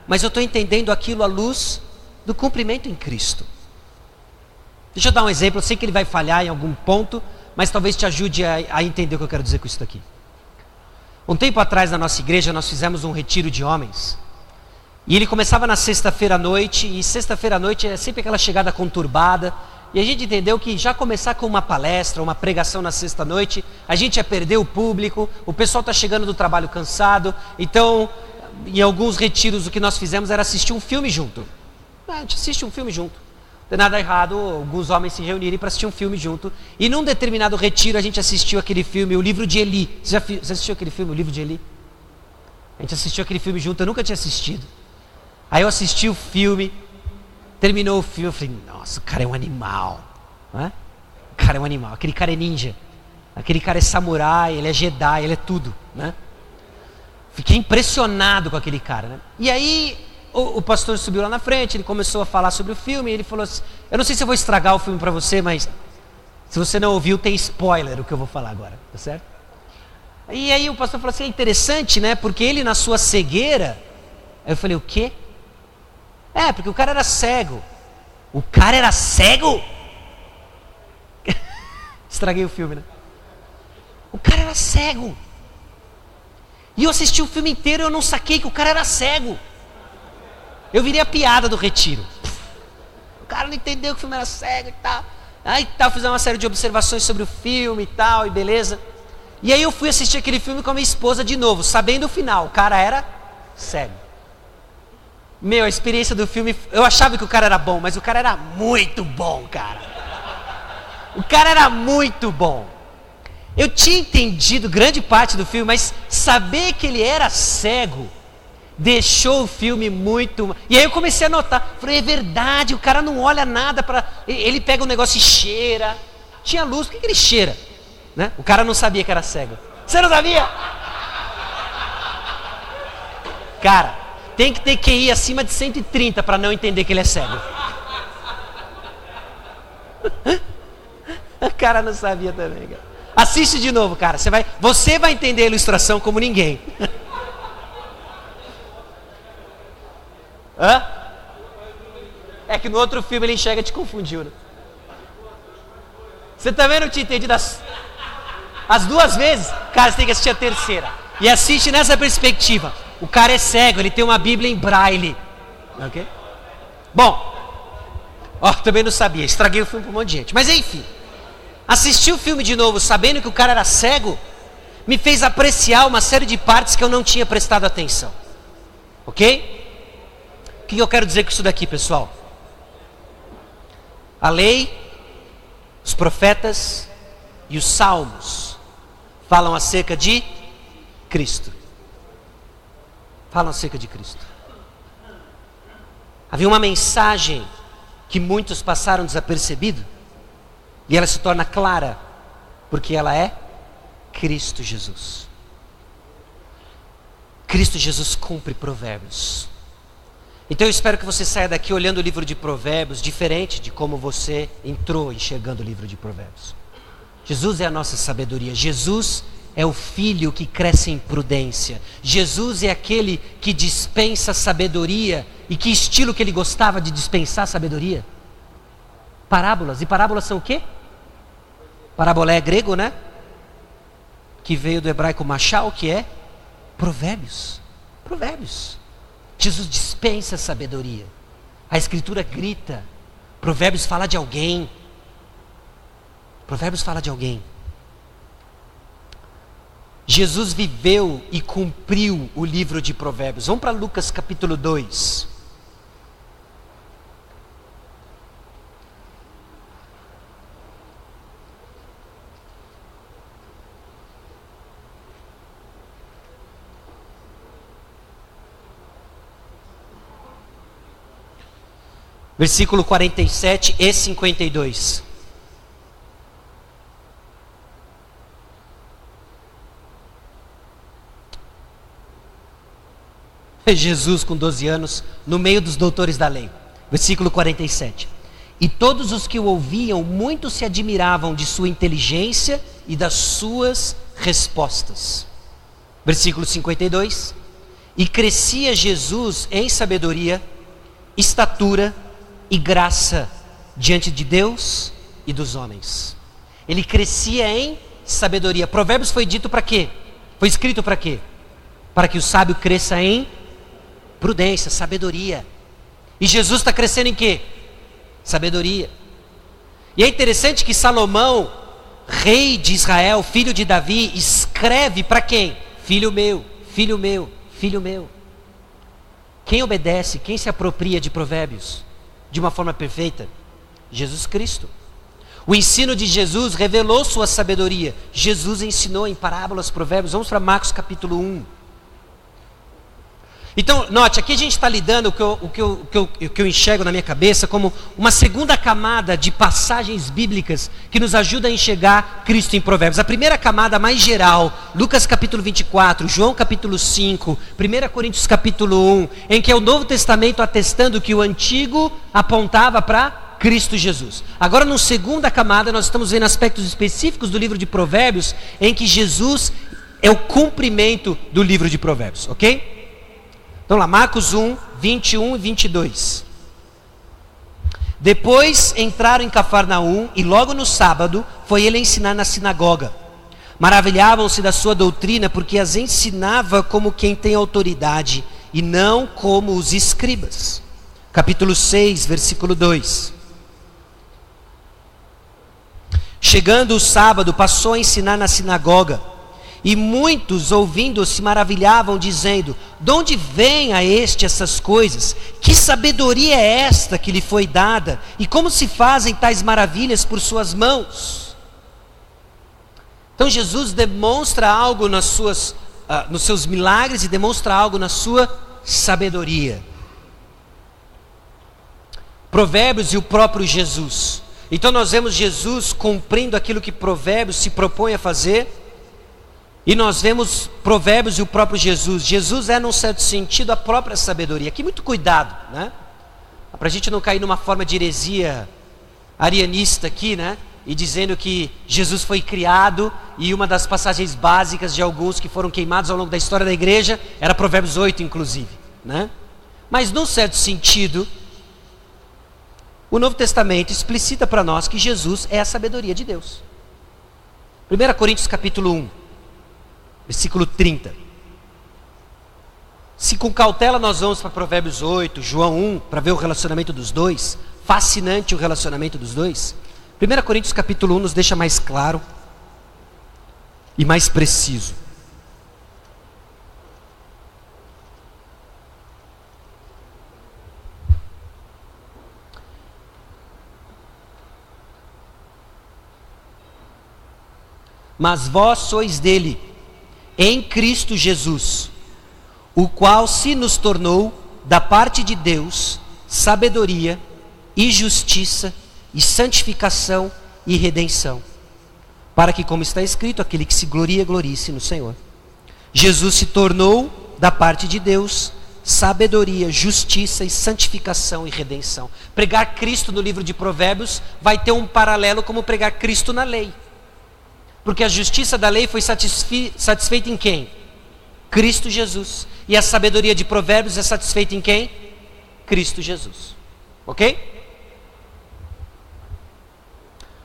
mas eu estou entendendo aquilo à luz do cumprimento em Cristo. Deixa eu dar um exemplo, eu sei que ele vai falhar em algum ponto, mas talvez te ajude a entender o que eu quero dizer com isso daqui. Um tempo atrás na nossa igreja nós fizemos um retiro de homens, e ele começava na sexta-feira à noite, e sexta-feira à noite é sempre aquela chegada conturbada, e a gente entendeu que já começar com uma palestra, uma pregação na sexta-noite, a gente ia perder o público, o pessoal está chegando do trabalho cansado, então em alguns retiros o que nós fizemos era assistir um filme junto. A gente assiste um filme junto. Não tem nada errado alguns homens se reunirem para assistir um filme junto. E num determinado retiro a gente assistiu aquele filme, O Livro de Eli. Você assistiu aquele filme, O Livro de Eli? A gente assistiu aquele filme junto, eu nunca tinha assistido. Aí eu assisti o filme, terminou o filme, eu falei, nossa, o cara é um animal. Não é? O cara é um animal, aquele cara é ninja. Aquele cara é samurai, ele é Jedi, ele é tudo. Né? Fiquei impressionado com aquele cara. Né? E aí o pastor subiu lá na frente, ele começou a falar sobre o filme, e ele falou assim, eu não sei se eu vou estragar o filme para você, mas se você não ouviu, tem spoiler o que eu vou falar agora, tá certo? E aí o pastor falou assim, é interessante, né, porque ele na sua cegueira, aí eu falei, o quê? É, porque o cara era cego. O cara era cego? Estraguei o filme, né? O cara era cego. E eu assisti o filme inteiro e eu não saquei que o cara era cego. Eu virei a piada do retiro. O cara não entendeu que o filme era cego e tal. Aí tal, fiz uma série de observações sobre o filme e tal, e beleza. E aí eu fui assistir aquele filme com a minha esposa de novo, sabendo o final. O cara era cego. Meu, a experiência do filme, eu achava que o cara era bom, mas o cara era muito bom, cara. O cara era muito bom. Eu tinha entendido grande parte do filme, mas saber que ele era cego deixou o filme muito... E aí eu comecei a notar, falei, é verdade, o cara não olha nada para... Ele pega um negócio e cheira. Tinha luz, por que ele cheira? Né? O cara não sabia que era cego. Você não sabia? Cara, tem que ter QI acima de 130 para não entender que ele é cego. O cara não sabia também, cara. Assiste de novo, cara. Você vai entender a ilustração como ninguém. Hã? É que no outro filme ele enxerga e te confundiu, né? Você também não tinha entendido as duas vezes? Cara, você tem que assistir a terceira. E assiste nessa perspectiva. O cara é cego, ele tem uma Bíblia em braille. Ok? Bom, também não sabia, estraguei o filme para um monte de gente. Mas enfim, assistir o filme de novo sabendo que o cara era cego me fez apreciar uma série de partes que eu não tinha prestado atenção. Ok? O que eu quero dizer com isso daqui, pessoal? A lei, os profetas e os salmos falam acerca de Cristo. Falam acerca de Cristo. Havia uma mensagem que muitos passaram desapercebido, e ela se torna clara, porque ela é Cristo Jesus. Cristo Jesus cumpre Provérbios. Então eu espero que você saia daqui olhando o livro de Provérbios diferente de como você entrou enxergando o livro de Provérbios. Jesus é a nossa sabedoria. Jesus é o filho que cresce em prudência. Jesus é aquele que dispensa sabedoria. E que estilo que ele gostava de dispensar sabedoria? Parábolas. E parábolas são o quê? Parábola é grego, né? Que veio do hebraico machal, que é Provérbios. Provérbios. Jesus dispensa sabedoria. A Escritura grita. Provérbios fala de alguém. Provérbios fala de alguém. Jesus viveu e cumpriu o livro de Provérbios. Vamos para Lucas capítulo 2. Versículo 47 e 52. Jesus com 12 anos, no meio dos doutores da lei. Versículo 47. E todos os que o ouviam, muito se admiravam de sua inteligência e das suas respostas. Versículo 52. E crescia Jesus em sabedoria, estatura e graça diante de Deus e dos homens. Ele crescia em sabedoria. Provérbios foi dito para quê? Foi escrito para quê? Para que o sábio cresça em prudência, sabedoria. E Jesus está crescendo em quê? Sabedoria. E é interessante que Salomão, rei de Israel, filho de Davi, escreve para quem? Filho meu, filho meu, filho meu. Quem obedece, quem se apropria de provérbios de uma forma perfeita? Jesus Cristo. O ensino de Jesus revelou sua sabedoria. Jesus ensinou em parábolas, provérbios. Vamos para Marcos capítulo 1. Então, note, aqui a gente está lidando o que eu enxergo na minha cabeça como uma segunda camada de passagens bíblicas que nos ajuda a enxergar Cristo em Provérbios. A primeira camada mais geral, Lucas capítulo 24, João capítulo 5, 1 Coríntios capítulo 1, em que é o Novo Testamento atestando que o Antigo apontava para Cristo Jesus. Agora, na segunda camada, nós estamos vendo aspectos específicos do livro de Provérbios, em que Jesus é o cumprimento do livro de Provérbios, ok? Então lá, Marcos 1, 21 e 22. Depois entraram em Cafarnaum e logo no sábado foi ele ensinar na sinagoga. Maravilhavam-se da sua doutrina porque as ensinava como quem tem autoridade e não como os escribas. Capítulo 6, versículo 2. Chegando o sábado, passou a ensinar na sinagoga. E muitos, ouvindo, se maravilhavam, dizendo: de onde vem a este essas coisas? Que sabedoria é esta que lhe foi dada? E como se fazem tais maravilhas por suas mãos? Então Jesus demonstra algo nos seus milagres e demonstra algo na sua sabedoria. Provérbios e o próprio Jesus. Então nós vemos Jesus cumprindo aquilo que Provérbios se propõe a fazer. E nós vemos Provérbios e o próprio Jesus. Jesus é, num certo sentido, a própria sabedoria. Aqui muito cuidado, né? Para a gente não cair numa forma de heresia arianista aqui, né? E dizendo que Jesus foi criado, e uma das passagens básicas de alguns que foram queimados ao longo da história da igreja era Provérbios 8, inclusive, né? Mas, num certo sentido, o Novo Testamento explicita para nós que Jesus é a sabedoria de Deus. 1 Coríntios capítulo 1. Versículo 30. Se com cautela nós vamos para Provérbios 8, João 1, para ver o relacionamento dos dois, fascinante o relacionamento dos dois. 1 Coríntios capítulo 1 nos deixa mais claro e mais preciso. Mas vós sois dele, em Cristo Jesus, o qual se nos tornou, da parte de Deus, sabedoria e justiça e santificação e redenção, para que, como está escrito, aquele que se gloria, glorie-se no Senhor. Jesus se tornou, da parte de Deus, sabedoria, justiça e santificação e redenção. Pregar Cristo no livro de Provérbios vai ter um paralelo como pregar Cristo na lei. Porque a justiça da lei foi satisfeita em quem? Cristo Jesus. E a sabedoria de Provérbios é satisfeita em quem? Cristo Jesus. Ok?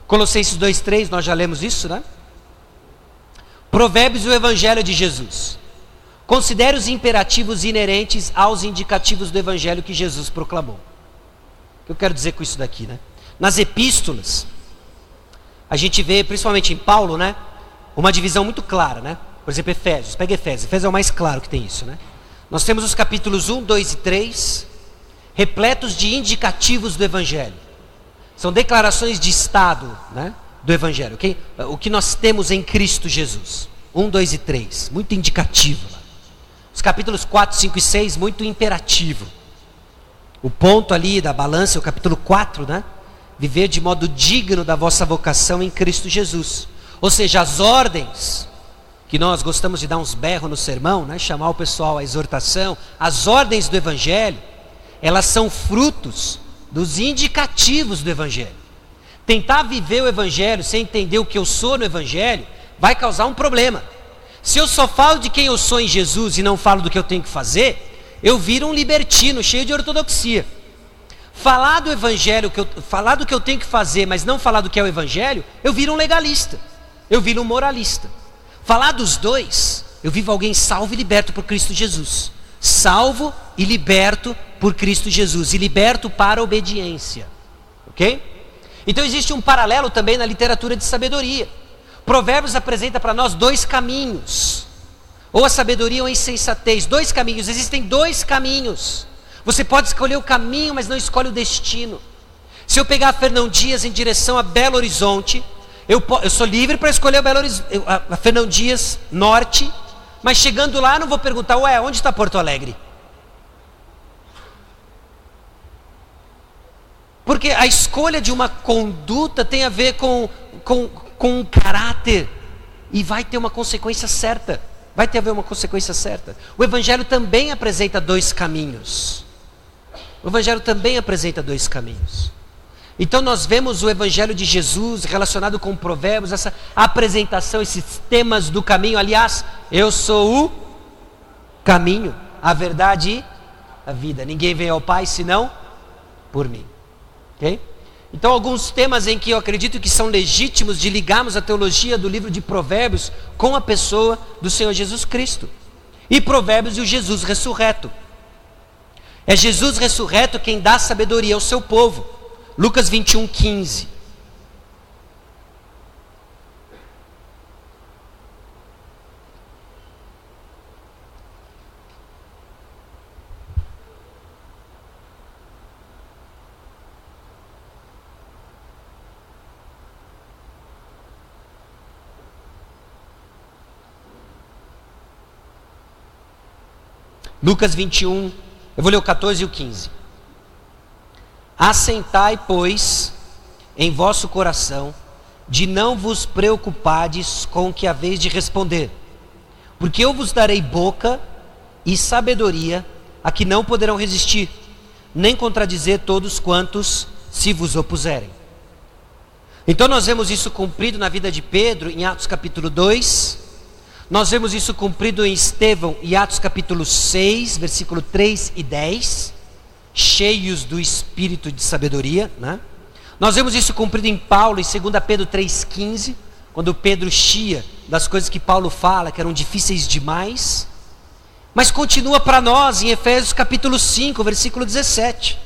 Colossenses 2,3, nós já lemos isso, né? Provérbios e o Evangelho de Jesus. Considere os imperativos inerentes aos indicativos do Evangelho que Jesus proclamou. O que eu quero dizer com isso daqui, né? Nas epístolas, a gente vê, principalmente em Paulo, né, uma divisão muito clara, né? Por exemplo, Efésios, pega Efésios. Efésios é o mais claro que tem isso, né? Nós temos os capítulos 1, 2 e 3, repletos de indicativos do Evangelho. São declarações de estado, né, do Evangelho, ok? O que nós temos em Cristo Jesus. 1, 2 e 3, muito indicativo. Os capítulos 4, 5 e 6, muito imperativo. O ponto ali da balança é o capítulo 4, né? Viver de modo digno da vossa vocação em Cristo Jesus. Ou seja, as ordens, que nós gostamos de dar uns berros no sermão, né? Chamar o pessoal à exortação, as ordens do Evangelho, elas são frutos dos indicativos do Evangelho. Tentar viver o Evangelho sem entender o que eu sou no Evangelho, vai causar um problema. Se eu só falo de quem eu sou em Jesus e não falo do que eu tenho que fazer, eu viro um libertino cheio de ortodoxia. Falar do evangelho, falar do que eu tenho que fazer, mas não falar do que é o evangelho, eu viro um legalista, eu viro um moralista. Falar dos dois, eu vivo alguém salvo e liberto por Cristo Jesus. Salvo e liberto por Cristo Jesus, e liberto para a obediência. Ok? Então existe um paralelo também na literatura de sabedoria. Provérbios apresenta para nós dois caminhos, ou a sabedoria ou a insensatez. Dois caminhos, existem dois caminhos. Você pode escolher o caminho, mas não escolhe o destino. Se eu pegar a Fernão Dias em direção a Belo Horizonte, eu sou livre para escolher a Fernão Dias Norte, mas chegando lá não vou perguntar, ué, onde está Porto Alegre? Porque a escolha de uma conduta tem a ver com um caráter, e vai ter uma consequência certa. Vai ter a ver uma consequência certa. O Evangelho também apresenta dois caminhos. O Evangelho também apresenta dois caminhos. Então nós vemos o Evangelho de Jesus relacionado com Provérbios, essa apresentação, esses temas do caminho. Aliás, eu sou o caminho, a verdade e a vida. Ninguém vem ao Pai senão por mim. Ok? Então alguns temas em que eu acredito que são legítimos de ligarmos a teologia do livro de Provérbios com a pessoa do Senhor Jesus Cristo. E Provérbios e o Jesus ressurreto. É Jesus ressurreto quem dá sabedoria ao seu povo. Lucas 21, 15. Lucas 21, eu vou ler o 14 e o 15. Assentai, pois, em vosso coração, de não vos preocupardes com o que haveis de responder, porque eu vos darei boca e sabedoria a que não poderão resistir, nem contradizer todos quantos se vos opuserem. Então nós vemos isso cumprido na vida de Pedro, em Atos capítulo 2, nós vemos isso cumprido em Estevão, em Atos capítulo 6, versículo 3 e 10, cheios do espírito de sabedoria, né? Nós vemos isso cumprido em Paulo, em 2 Pedro 3,15, quando Pedro chia das coisas que Paulo fala, que eram difíceis demais. Mas continua para nós em Efésios capítulo 5, versículo 17.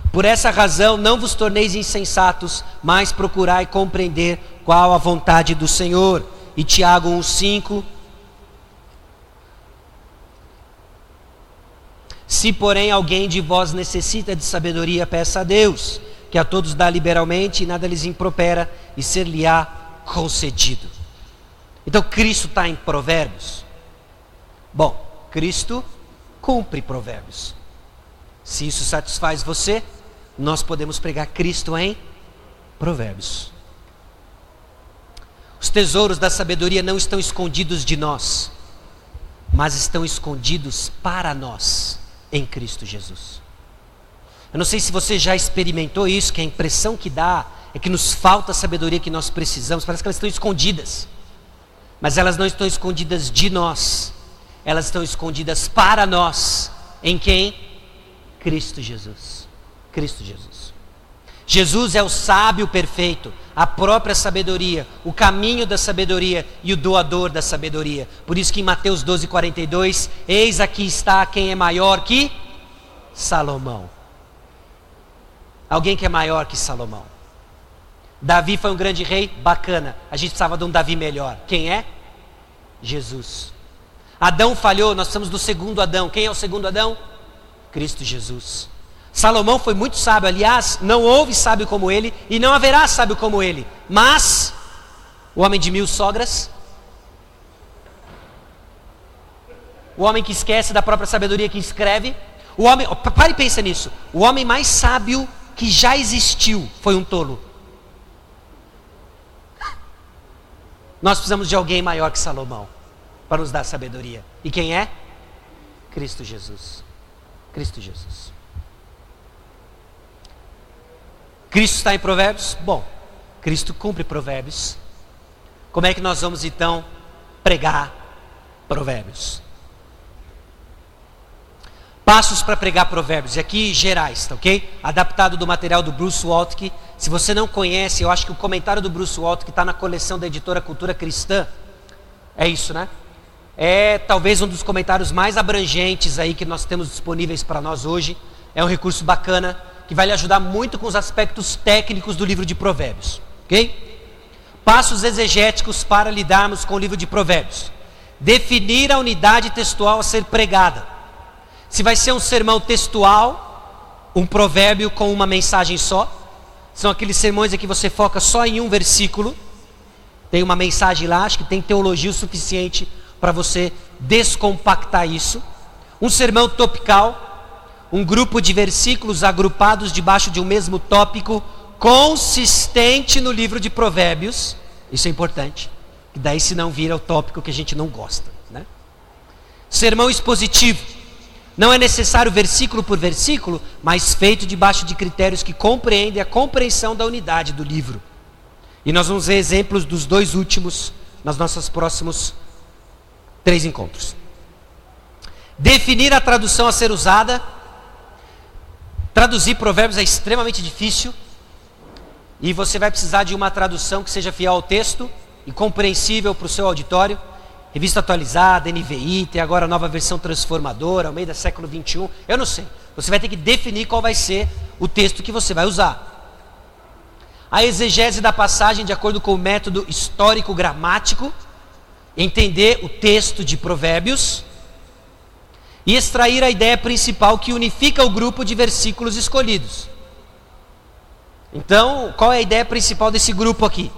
Por essa razão não vos torneis insensatos, mas procurai compreender qual a vontade do Senhor. E Tiago 1,5. Se porém alguém de vós necessita de sabedoria, peça a Deus, que a todos dá liberalmente e nada lhes impropera, e ser-lhe-á concedido. Então Cristo está em Provérbios? Bom, Cristo cumpre Provérbios. Se isso satisfaz você, nós podemos pregar Cristo em Provérbios. Os tesouros da sabedoria não estão escondidos de nós, mas estão escondidos para nós em Cristo Jesus. Eu não sei se você já experimentou isso, que a impressão que dá é que nos falta a sabedoria que nós precisamos. Parece que elas estão escondidas, mas elas não estão escondidas de nós, elas estão escondidas para nós. Em quem? Cristo Jesus. Cristo Jesus. Jesus é o sábio perfeito, a própria sabedoria, o caminho da sabedoria e o doador da sabedoria. Por isso que em Mateus 12:42, eis aqui está quem é maior que Salomão. Alguém que é maior que Salomão. Davi foi um grande rei, bacana. A gente precisava de um Davi melhor. Quem é? Jesus. Adão falhou, nós precisamos do segundo Adão. Quem é o segundo Adão? Cristo Jesus. Salomão foi muito sábio, aliás, não houve sábio como ele e não haverá sábio como ele. Mas, o homem de 1000 sogras, o homem que esquece da própria sabedoria que escreve, o homem, pare e pensa nisso, o homem mais sábio que já existiu foi um tolo. Nós precisamos de alguém maior que Salomão para nos dar sabedoria. E quem é? Cristo Jesus. Cristo Jesus. Cristo está em Provérbios? Bom, Cristo cumpre Provérbios. Como é que nós vamos então pregar Provérbios? Passos para pregar Provérbios, e aqui gerais, tá ok? Adaptado do material do Bruce Waltke. Se você não conhece, eu acho que o comentário do Bruce Waltke está na coleção da editora Cultura Cristã. É isso, né? É talvez um dos comentários mais abrangentes aí que nós temos disponíveis para nós hoje. É um recurso bacana que vai lhe ajudar muito com os aspectos técnicos do livro de Provérbios, ok? Passos exegéticos para lidarmos com o livro de Provérbios. Definir a unidade textual a ser pregada. Se vai ser um sermão textual, um provérbio com uma mensagem só. São aqueles sermões em que você foca só em um versículo. Tem uma mensagem lá, acho que tem teologia o suficiente para você descompactar isso. Um sermão topical, um grupo de versículos agrupados debaixo de um mesmo tópico, consistente no livro de Provérbios. Isso é importante, que daí se não vira o tópico que a gente não gosta, né? Sermão expositivo. Não é necessário versículo por versículo, mas feito debaixo de critérios que compreendem a compreensão da unidade do livro. E nós vamos ver exemplos dos dois últimos nos nossos próximos 3 encontros. Definir a tradução a ser usada. Traduzir Provérbios é extremamente difícil. E você vai precisar de uma tradução que seja fiel ao texto e compreensível para o seu auditório. Revista atualizada, NVI, tem agora a nova versão transformadora, ao meio do século 21, eu não sei. Você vai ter que definir qual vai ser o texto que você vai usar. A exegese da passagem de acordo com o método histórico-gramático, entender o texto de Provérbios e extrair a ideia principal que unifica o grupo de versículos escolhidos. Então, qual é a ideia principal desse grupo aqui?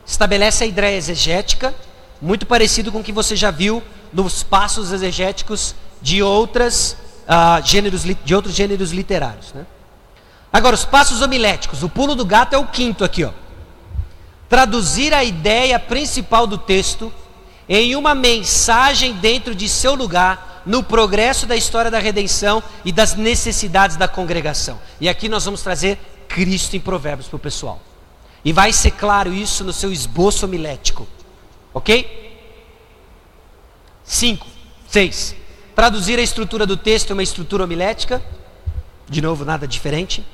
Estabelece a ideia exegética, muito parecido com o que você já viu nos passos exegéticos de outros gêneros literários, né? Agora, os passos homiléticos. O pulo do gato é o quinto aqui, ó. Traduzir a ideia principal do texto em uma mensagem dentro de seu lugar no progresso da história da redenção e das necessidades da congregação. E aqui nós vamos trazer Cristo em Provérbios para o pessoal. E vai ser claro isso no seu esboço homilético. Ok? 6. Traduzir a estrutura do texto em uma estrutura homilética. De novo, nada diferente.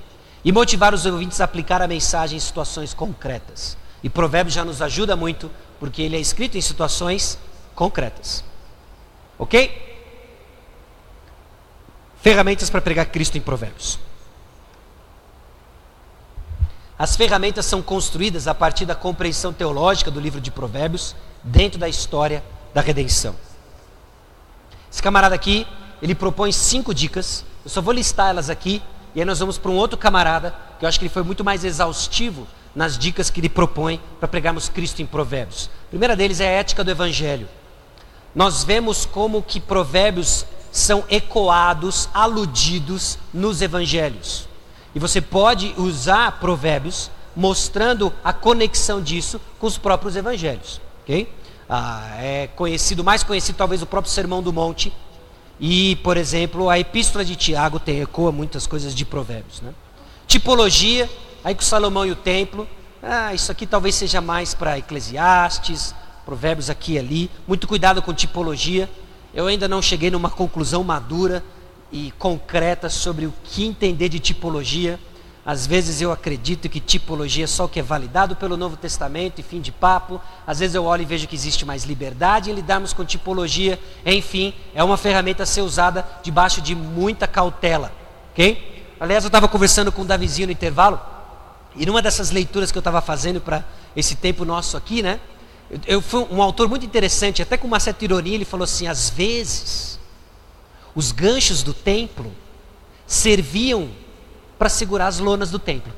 E motivar os ouvintes a aplicar a mensagem em situações concretas. E Provérbios já nos ajuda muito, porque ele é escrito em situações concretas. Ok? Ferramentas para pregar Cristo em Provérbios. As ferramentas são construídas a partir da compreensão teológica do livro de Provérbios, dentro da história da redenção. Esse camarada aqui, ele propõe 5 dicas, eu só vou listar elas aqui, e aí nós vamos para um outro camarada, que eu acho que ele foi muito mais exaustivo nas dicas que ele propõe para pregarmos Cristo em Provérbios. A primeira deles é a ética do Evangelho. Nós vemos como que Provérbios são ecoados, aludidos nos Evangelhos. E você pode usar Provérbios mostrando a conexão disso com os próprios Evangelhos. Okay? É conhecido, mais conhecido talvez o próprio Sermão do Monte. E, por exemplo, a Epístola de Tiago ecoa muitas coisas de Provérbios, né? Tipologia, aí com Salomão e o templo. Isso aqui talvez seja mais para Eclesiastes, Provérbios aqui e ali. Muito cuidado com tipologia. Eu ainda não cheguei numa conclusão madura e concreta sobre o que entender de tipologia. Às vezes eu acredito que tipologia é só o que é validado pelo Novo Testamento e fim de papo. Às vezes eu olho e vejo que existe mais liberdade em lidarmos com tipologia. Enfim, é uma ferramenta a ser usada debaixo de muita cautela, ok? Aliás, eu estava conversando com o Davizinho no intervalo, e numa dessas leituras que eu estava fazendo para esse tempo nosso aqui, né? Eu fui um autor muito interessante, até com uma certa ironia, ele falou assim: às vezes os ganchos do templo serviam para segurar as lonas do templo.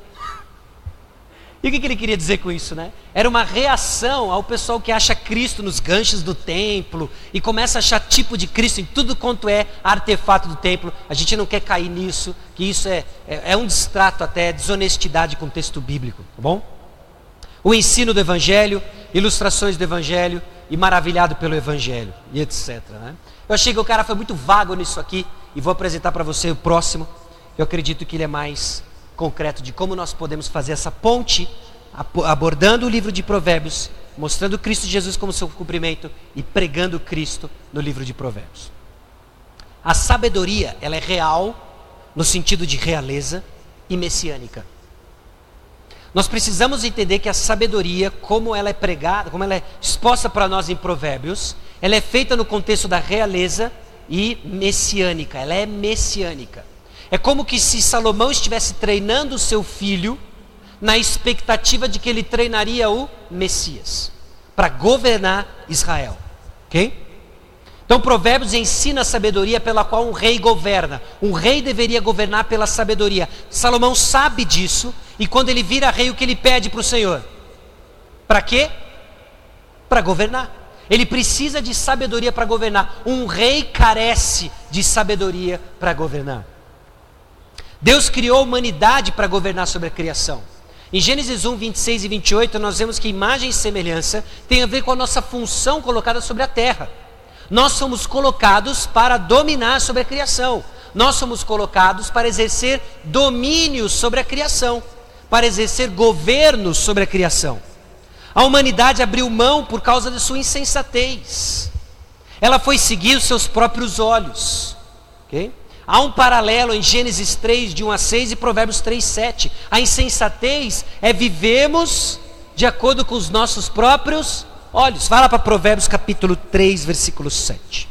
E o que ele queria dizer com isso, né? Era uma reação ao pessoal que acha Cristo nos ganchos do templo e começa a achar tipo de Cristo em tudo quanto é artefato do templo. A gente não quer cair nisso, que isso é um distrato até, desonestidade com o texto bíblico, tá bom? O ensino do Evangelho, ilustrações do Evangelho e maravilhado pelo Evangelho, e etc, né? Eu achei que o cara foi muito vago nisso aqui e vou apresentar para você o próximo. Eu acredito que ele é mais concreto de como nós podemos fazer essa ponte abordando o livro de Provérbios, mostrando Cristo Jesus como seu cumprimento e pregando Cristo no livro de Provérbios. A sabedoria, ela é real no sentido de realeza e messiânica. Nós precisamos entender que a sabedoria, como ela é pregada, como ela é exposta para nós em Provérbios, ela é feita no contexto da realeza e messiânica. Ela é messiânica. É como que se Salomão estivesse treinando o seu filho na expectativa de que ele treinaria o Messias para governar Israel. Ok? Então Provérbios ensina a sabedoria pela qual um rei governa. Um rei deveria governar pela sabedoria. Salomão sabe disso, e quando ele vira rei, o que ele pede para o Senhor? Para quê? Para governar. Ele precisa de sabedoria para governar. Um rei carece de sabedoria para governar. Deus criou a humanidade para governar sobre a criação. Em Gênesis 1, 26 e 28, nós vemos que imagem e semelhança tem a ver com a nossa função colocada sobre a terra. Nós somos colocados para dominar sobre a criação. Nós somos colocados para exercer domínio sobre a criação, para exercer governo sobre a criação. A humanidade abriu mão por causa de sua insensatez. Ela foi seguir os seus próprios olhos. Okay? Há um paralelo em Gênesis 3, de 1 a 6 e Provérbios 3, 7. A insensatez é vivemos de acordo com os nossos próprios olhos. Fala para Provérbios capítulo 3, versículo 7.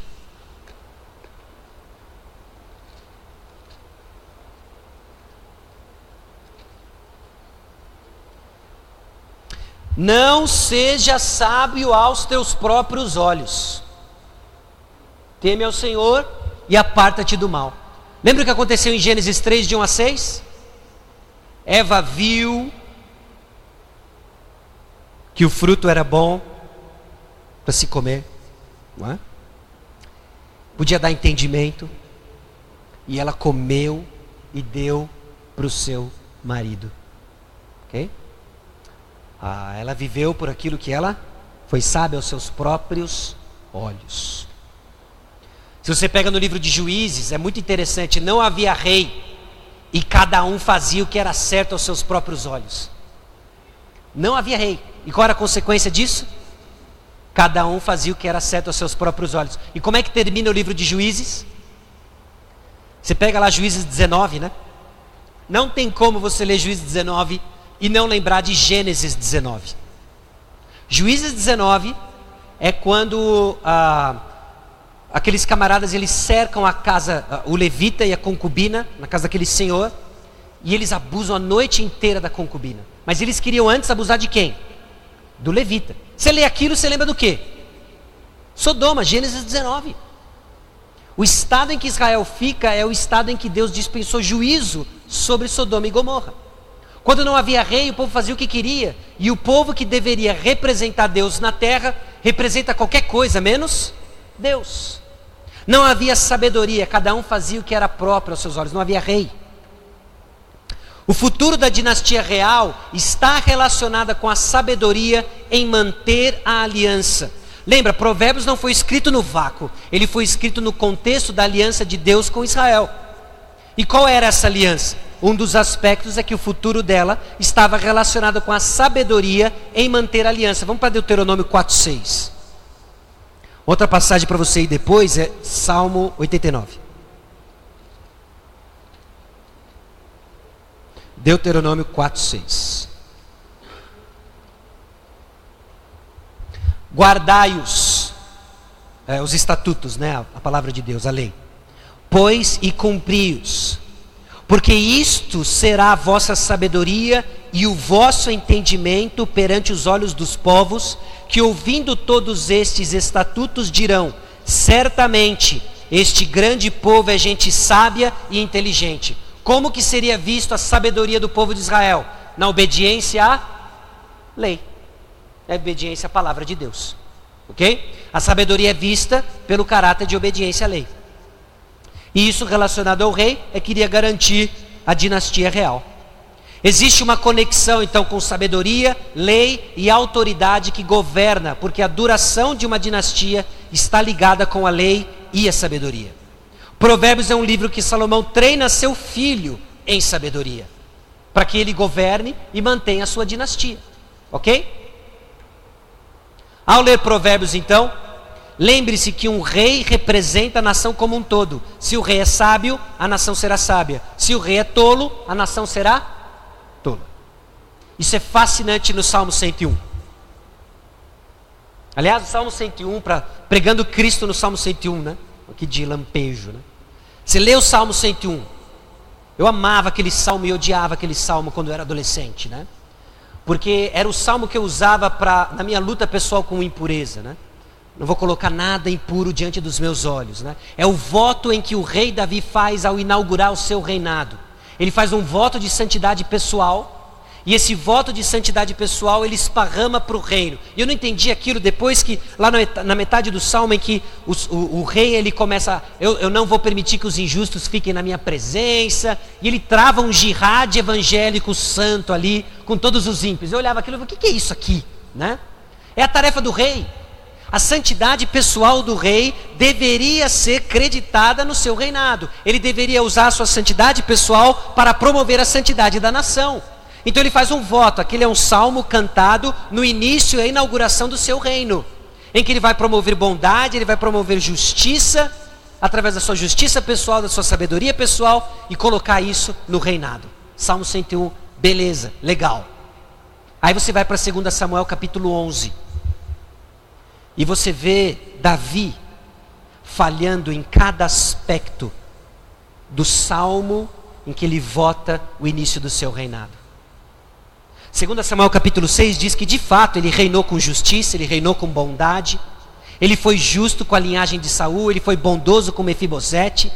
Não seja sábio aos teus próprios olhos. Teme ao Senhor e aparta-te do mal. Lembra o que aconteceu em Gênesis 3, de 1 a 6? Eva viu que o fruto era bom para se comer, não é? Podia dar entendimento, e ela comeu e deu para o seu marido. Ok? Ela viveu por aquilo que ela foi sábia aos seus próprios olhos. Se você pega no livro de Juízes, é muito interessante. Não havia rei e cada um fazia o que era certo aos seus próprios olhos. Não havia rei. E qual era a consequência disso? Cada um fazia o que era certo aos seus próprios olhos. E como é que termina o livro de Juízes? Você pega lá Juízes 19, né? Não tem como você ler Juízes 19 e não lembrar de Gênesis 19. Juízes 19 é quando aqueles camaradas, eles cercam a casa, o levita e a concubina, na casa daquele senhor, e eles abusam a noite inteira da concubina. Mas eles queriam antes abusar de quem? Do levita. Você lê aquilo, você lembra do quê? Sodoma, Gênesis 19. O estado em que Israel fica é o estado em que Deus dispensou juízo sobre Sodoma e Gomorra. Quando não havia rei, o povo fazia o que queria. E o povo que deveria representar Deus na terra, representa qualquer coisa, menos Deus. Não havia sabedoria, cada um fazia o que era próprio aos seus olhos, não havia rei. O futuro da dinastia real está relacionado com a sabedoria em manter a aliança. Lembra, Provérbios não foi escrito no vácuo, ele foi escrito no contexto da aliança de Deus com Israel. E qual era essa aliança? Um dos aspectos é que o futuro dela estava relacionado com a sabedoria em manter a aliança. Vamos para Deuteronômio 4:6. Outra passagem para você ir depois é Salmo 89. Deuteronômio 4:6. Guardai-os, os estatutos, né? A palavra de Deus, a lei. Pois e cumpri-os, porque isto será a vossa sabedoria e o vosso entendimento perante os olhos dos povos, que ouvindo todos estes estatutos dirão: certamente este grande povo é gente sábia e inteligente. Como que seria visto a sabedoria do povo de Israel? Na obediência à lei, na obediência à palavra de Deus, ok? A sabedoria é vista pelo caráter de obediência à lei. E isso relacionado ao rei é que iria garantir a dinastia real. Existe uma conexão então com sabedoria, lei e autoridade que governa, porque a duração de uma dinastia está ligada com a lei e a sabedoria. Provérbios é um livro que Salomão treina seu filho em sabedoria. para que ele governe e mantenha a sua dinastia. Ok? Ao ler Provérbios, então, lembre-se que um rei representa a nação como um todo. Se o rei é sábio, a nação será sábia. Se o rei é tolo, a nação será tola. Isso é fascinante no Salmo 101. Aliás, o Salmo 101, pregando Cristo no Salmo 101, né? Aqui de lampejo, né? Você lê o Salmo 101. Eu amava aquele salmo e odiava aquele salmo quando eu era adolescente, né? Porque era o salmo que eu usava na minha luta pessoal com impureza, né? Não vou colocar nada impuro diante dos meus olhos, né? É o voto em que o rei Davi faz ao inaugurar o seu reinado. Ele faz um voto de santidade pessoal, e esse voto de santidade pessoal ele esparrama para o reino. E eu não entendi aquilo depois que, lá na metade do salmo, em que o rei ele começa, eu não vou permitir que os injustos fiquem na minha presença, e ele trava um jihad evangélico santo ali, com todos os ímpios. Eu olhava aquilo e falei, o que é isso aqui? Né? É a tarefa do rei. A santidade pessoal do rei deveria ser creditada no seu reinado. Ele deveria usar a sua santidade pessoal para promover a santidade da nação. Então ele faz um voto, aquele é um salmo cantado no início e inauguração do seu reino, em que ele vai promover bondade, ele vai promover justiça, através da sua justiça pessoal, da sua sabedoria pessoal, e colocar isso no reinado. Salmo 101, beleza, legal. Aí você vai para 2 Samuel capítulo 11, e você vê Davi falhando em cada aspecto do salmo em que ele vota o início do seu reinado. 2 Samuel capítulo 6 diz que de fato ele reinou com justiça, ele reinou com bondade, ele foi justo com a linhagem de Saul, ele foi bondoso com Mefibosete,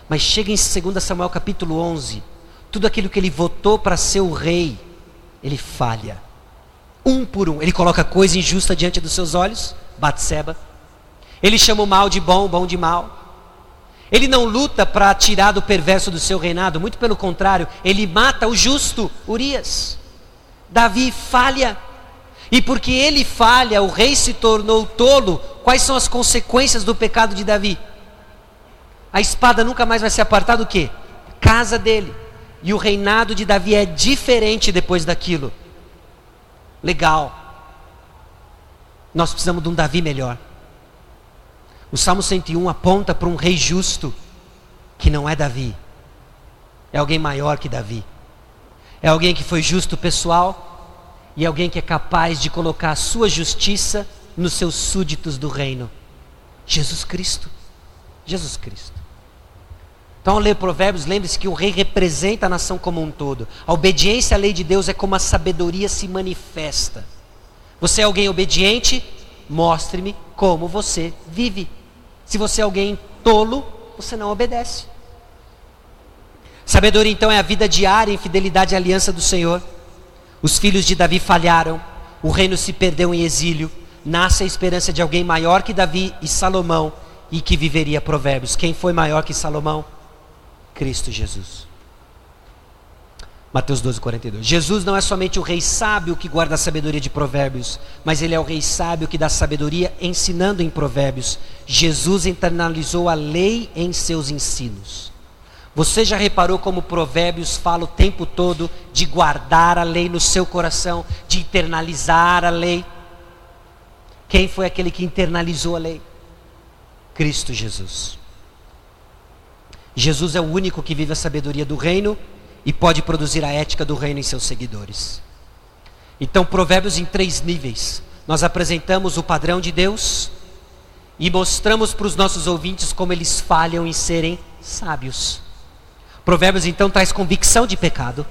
mas chega em 2 Samuel capítulo 11, tudo aquilo que ele votou para ser o rei, ele falha, um por um. Ele coloca coisa injusta diante dos seus olhos, Batseba, ele chama o mal de bom, o bom de mal, ele não luta para tirar do perverso do seu reinado, muito pelo contrário, ele mata o justo, Urias. Davi falha, e porque ele falha, o rei se tornou tolo. Quais são as consequências do pecado de Davi? A espada nunca mais vai se apartar do quê? Casa dele. E o reinado de Davi é diferente depois daquilo. Legal. Nós precisamos de um Davi melhor. O Salmo 101 aponta para um rei justo, que não é Davi. É alguém maior que Davi. É alguém que foi justo pessoal e alguém que é capaz de colocar a sua justiça nos seus súditos do reino. Jesus Cristo. Jesus Cristo. Então, ao ler Provérbios, lembre-se que o rei representa a nação como um todo. A obediência à lei de Deus é como a sabedoria se manifesta. Você é alguém obediente? Mostre-me como você vive. Se você é alguém tolo, você não obedece. Sabedoria então é a vida diária em fidelidade à aliança do Senhor. Os filhos de Davi falharam, o reino se perdeu em exílio, nasce a esperança de alguém maior que Davi e Salomão e que viveria Provérbios. Quem foi maior que Salomão? Cristo Jesus. Mateus 12:42. Jesus não é somente o rei sábio que guarda a sabedoria de Provérbios, mas ele é o rei sábio que dá sabedoria ensinando em Provérbios. Jesus internalizou a lei em seus ensinos. Você já reparou como Provérbios fala o tempo todo de guardar a lei no seu coração, de internalizar a lei? Quem foi aquele que internalizou a lei? Cristo Jesus. Jesus é o único que vive a sabedoria do reino e pode produzir a ética do reino em seus seguidores. Então, Provérbios em 3 níveis. Nós apresentamos o padrão de Deus e mostramos para os nossos ouvintes como eles falham em serem sábios. Provérbios então traz convicção de pecado.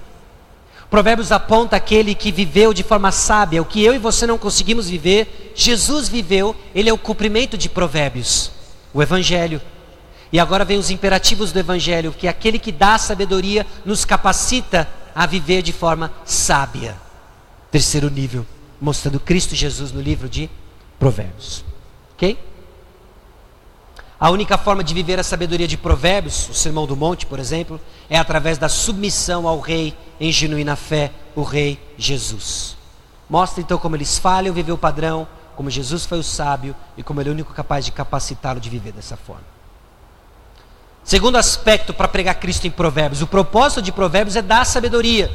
Provérbios aponta aquele que viveu de forma sábia, o que eu e você não conseguimos viver, Jesus viveu, ele é o cumprimento de Provérbios, o Evangelho. E agora vem os imperativos do Evangelho, que aquele que dá a sabedoria nos capacita a viver de forma sábia. Terceiro nível, mostrando Cristo Jesus no livro de Provérbios. Ok? A única forma de viver a sabedoria de Provérbios, o Sermão do Monte, por exemplo, é através da submissão ao Rei em genuína fé, o Rei Jesus. Mostra então como eles falham viver o padrão, como Jesus foi o sábio e como ele é o único capaz de capacitá-lo de viver dessa forma. Segundo aspecto para pregar Cristo em Provérbios, o propósito de Provérbios é dar sabedoria.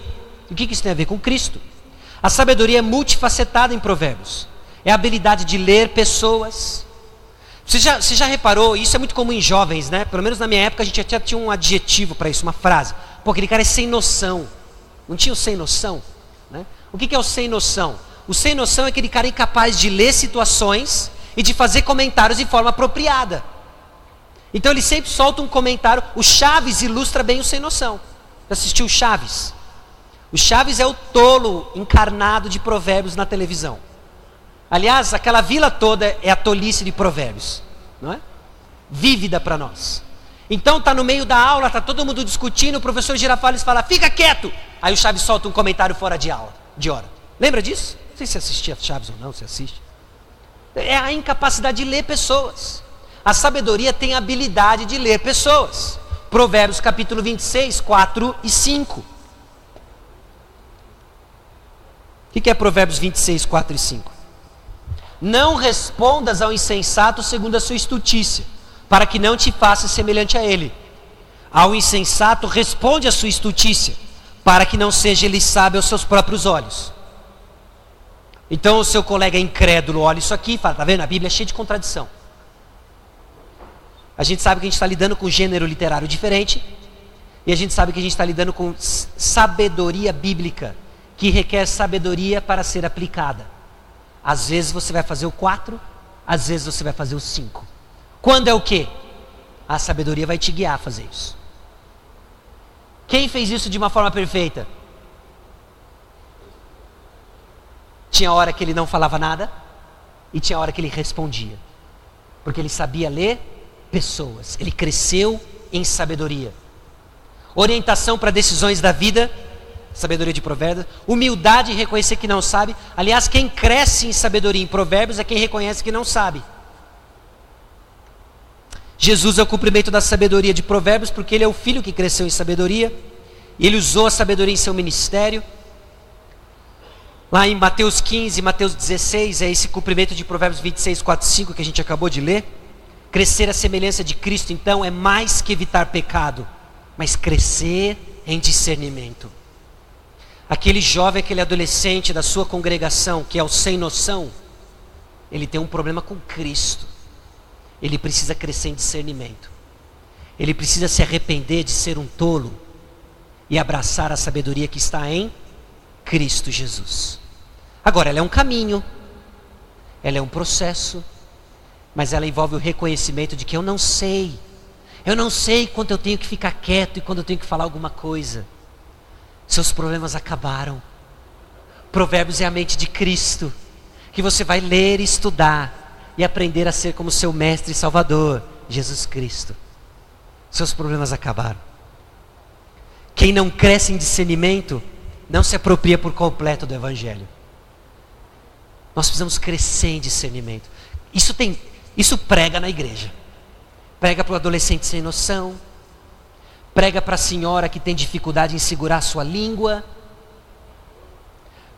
E o que isso tem a ver com Cristo? A sabedoria é multifacetada em Provérbios. É a habilidade de ler pessoas. Você já reparou, isso é muito comum em jovens, né? Pelo menos na minha época a gente até tinha um adjetivo para isso, uma frase. Pô, aquele cara é sem noção. Não tinha o sem noção? Né? O que é o sem noção? O sem noção é aquele cara incapaz de ler situações e de fazer comentários de forma apropriada. Então ele sempre solta um comentário. O Chaves ilustra bem o sem noção. Já assistiu o Chaves? O Chaves é o tolo encarnado de Provérbios na televisão. Aliás, aquela vila toda é a tolice de Provérbios, não é? Vívida para nós. Então está no meio da aula, está todo mundo discutindo, o professor Girafales fala, fica quieto! Aí o Chaves solta um comentário fora de aula, de hora. Lembra disso? Não sei se assistia Chaves ou não, se assiste. É a incapacidade de ler pessoas. A sabedoria tem a habilidade de ler pessoas. Provérbios capítulo 26, 4 e 5. O que é Provérbios 26, 4 e 5? Não respondas ao insensato segundo a sua estutícia, para que não te faças semelhante a ele. Ao insensato responde a sua estutícia, para que não seja ele sábio aos seus próprios olhos. Então o seu colega incrédulo olha isso aqui e fala, tá vendo? A Bíblia é cheia de contradição. A gente sabe que a gente está lidando com um gênero literário diferente, e a gente sabe que a gente está lidando com sabedoria bíblica, que requer sabedoria para ser aplicada. Às vezes você vai fazer o 4, às vezes você vai fazer o 5. Quando é o quê? A sabedoria vai te guiar a fazer isso. Quem fez isso de uma forma perfeita? Tinha hora que ele não falava nada e tinha hora que ele respondia. Porque ele sabia ler pessoas. Ele cresceu em sabedoria. Orientação para decisões da vida, sabedoria de Provérbios. Humildade e reconhecer que não sabe. Aliás, quem cresce em sabedoria em Provérbios é quem reconhece que não sabe. Jesus é o cumprimento da sabedoria de Provérbios, porque ele é o filho que cresceu em sabedoria. E ele usou a sabedoria em seu ministério. Lá em Mateus 15, Mateus 16, é esse cumprimento de Provérbios 26, 4 e 5 que a gente acabou de ler. Crescer à semelhança de Cristo, então, é mais que evitar pecado, mas crescer em discernimento. Aquele jovem, aquele adolescente da sua congregação, que é o sem noção, ele tem um problema com Cristo. Ele precisa crescer em discernimento. Ele precisa se arrepender de ser um tolo e abraçar a sabedoria que está em Cristo Jesus. Agora, ela é um caminho, ela é um processo, mas ela envolve o reconhecimento de que eu não sei quando eu tenho que ficar quieto e quando eu tenho que falar alguma coisa. Seus problemas acabaram. Provérbios é a mente de Cristo, que você vai ler e estudar e aprender a ser como seu mestre e salvador, Jesus Cristo. Seus problemas acabaram. Quem não cresce em discernimento não se apropria por completo do Evangelho. Nós precisamos crescer em discernimento. Isso prega na igreja. Prega para o adolescente sem noção. Prega para a senhora que tem dificuldade em segurar a sua língua.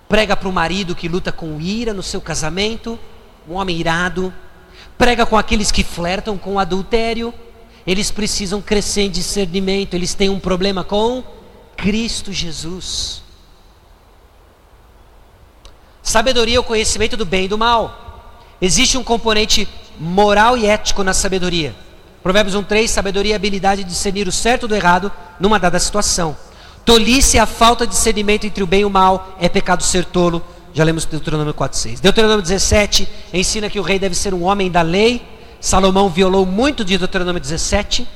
Prega para o marido que luta com ira no seu casamento, um homem irado. Prega com aqueles que flertam com o adultério. Eles precisam crescer em discernimento. Eles têm um problema com Cristo Jesus. Sabedoria é o conhecimento do bem e do mal. Existe um componente moral e ético na sabedoria. Provérbios 1:3, sabedoria é a habilidade de discernir o certo do errado numa dada situação. Tolice é a falta de discernimento entre o bem e o mal, é pecado ser tolo. Já lemos Deuteronômio 4:6. Deuteronômio 17 ensina que o rei deve ser um homem da lei. Salomão violou muito de Deuteronômio 17.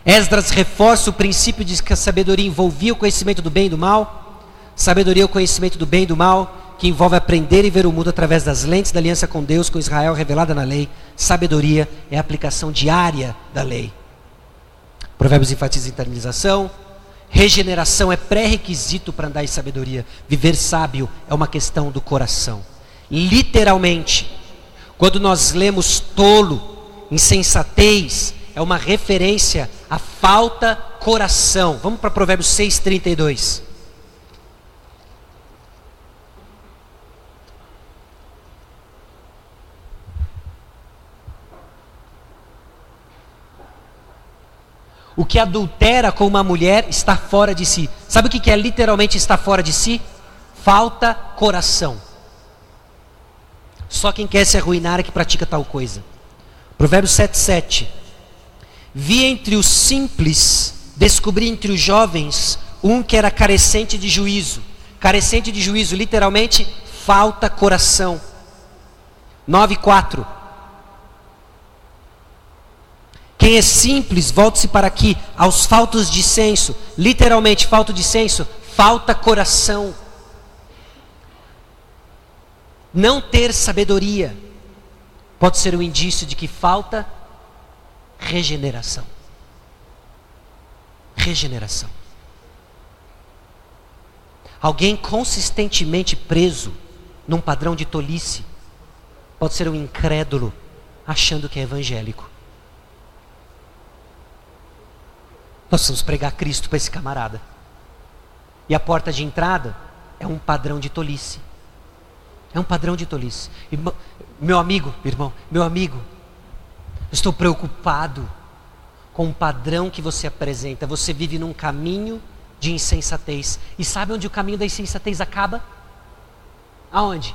Esdras reforça o princípio de que a sabedoria envolvia o conhecimento do bem e do mal. Sabedoria é o conhecimento do bem e do mal, que envolve aprender e ver o mundo através das lentes da aliança com Deus, com Israel revelada na lei. Sabedoria é a aplicação diária da lei. Provérbios enfatiza internalização. Regeneração é pré-requisito para andar em sabedoria. Viver sábio é uma questão do coração. Literalmente, quando nós lemos tolo, insensatez, é uma referência à falta coração. Vamos para Provérbios 6:32. O que adultera com uma mulher está fora de si. Sabe o que é literalmente estar fora de si? Falta coração. Só quem quer se arruinar é que pratica tal coisa. Provérbios 7:7. Vi entre os simples, descobri entre os jovens um que era carecente de juízo. Carecente de juízo, literalmente, falta coração. 9:4. Quem é simples, volte-se para aqui, aos faltos de senso. Literalmente, falta de senso, falta coração. Não ter sabedoria pode ser um indício de que falta regeneração. Regeneração. Alguém consistentemente preso num padrão de tolice pode ser um incrédulo achando que é evangélico. Nós precisamos pregar Cristo para esse camarada. E a porta de entrada é um padrão de tolice. É um padrão de tolice. Irmão, meu amigo, eu estou preocupado com o padrão que você apresenta. Você vive num caminho de insensatez. E sabe onde o caminho da insensatez acaba? Aonde?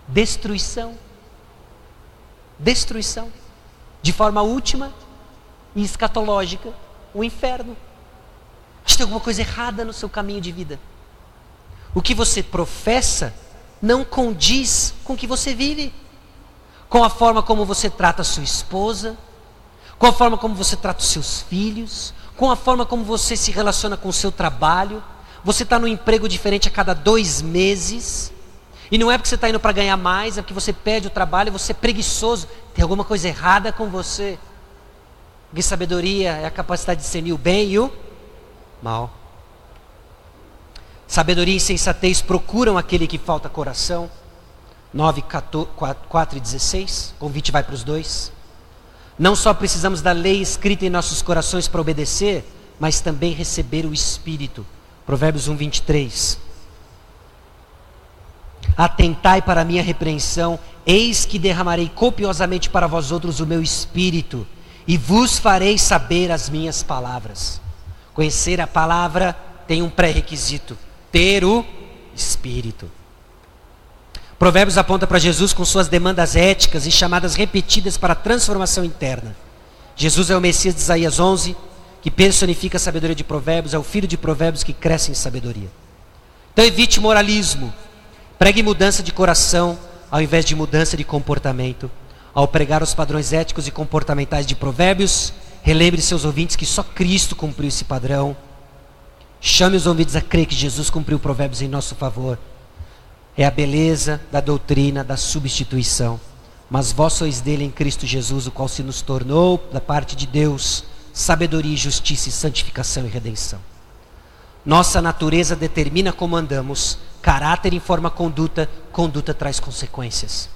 Destruição. Destruição. De forma última e escatológica, o inferno. Acho que tem alguma coisa errada no seu caminho de vida. O que você professa não condiz com o que você vive. Com a forma como você trata a sua esposa, com a forma como você trata os seus filhos, com a forma como você se relaciona com o seu trabalho. Você está num emprego diferente a cada 2 meses. E não é porque você está indo para ganhar mais, é porque você perde o trabalho e você é preguiçoso. Tem alguma coisa errada com você. Porque sabedoria é a capacidade de discernir o bem e o mal. Sabedoria e insensatez procuram aquele que falta coração. 9:4 e 16. O convite vai para os dois. Não só precisamos da lei escrita em nossos corações para obedecer, mas também receber o Espírito. Provérbios 1:23. Atentai para a minha repreensão, eis que derramarei copiosamente para vós outros o meu Espírito, e vos farei saber as minhas palavras. Conhecer a palavra tem um pré-requisito: ter o Espírito. Provérbios aponta para Jesus com suas demandas éticas e chamadas repetidas para a transformação interna. Jesus é o Messias de Isaías 11, que personifica a sabedoria de Provérbios, é o filho de Provérbios que cresce em sabedoria. Então evite moralismo, pregue mudança de coração ao invés de mudança de comportamento. Ao pregar os padrões éticos e comportamentais de Provérbios, relembre seus ouvintes que só Cristo cumpriu esse padrão. Chame os ouvintes a crer que Jesus cumpriu Provérbios em nosso favor. É a beleza da doutrina da substituição. Mas vós sois dele em Cristo Jesus, o qual se nos tornou, da parte de Deus, sabedoria, justiça, santificação e redenção. Nossa natureza determina como andamos. Caráter informa conduta, conduta traz consequências.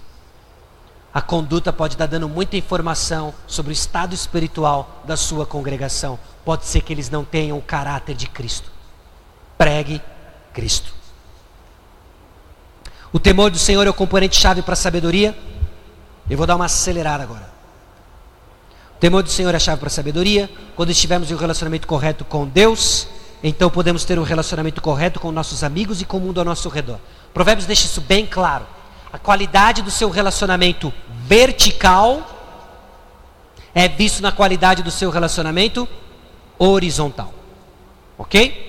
A conduta pode estar dando muita informação sobre o estado espiritual da sua congregação. Pode ser que eles não tenham o caráter de Cristo. Pregue Cristo. O temor do Senhor é o componente-chave para a sabedoria. Eu vou dar uma acelerada agora. O temor do Senhor é a chave para a sabedoria. Quando estivermos em um relacionamento correto com Deus, então podemos ter um relacionamento correto com nossos amigos e com o mundo ao nosso redor. Provérbios deixa isso bem claro. A qualidade do seu relacionamento vertical é visto na qualidade do seu relacionamento horizontal. Ok?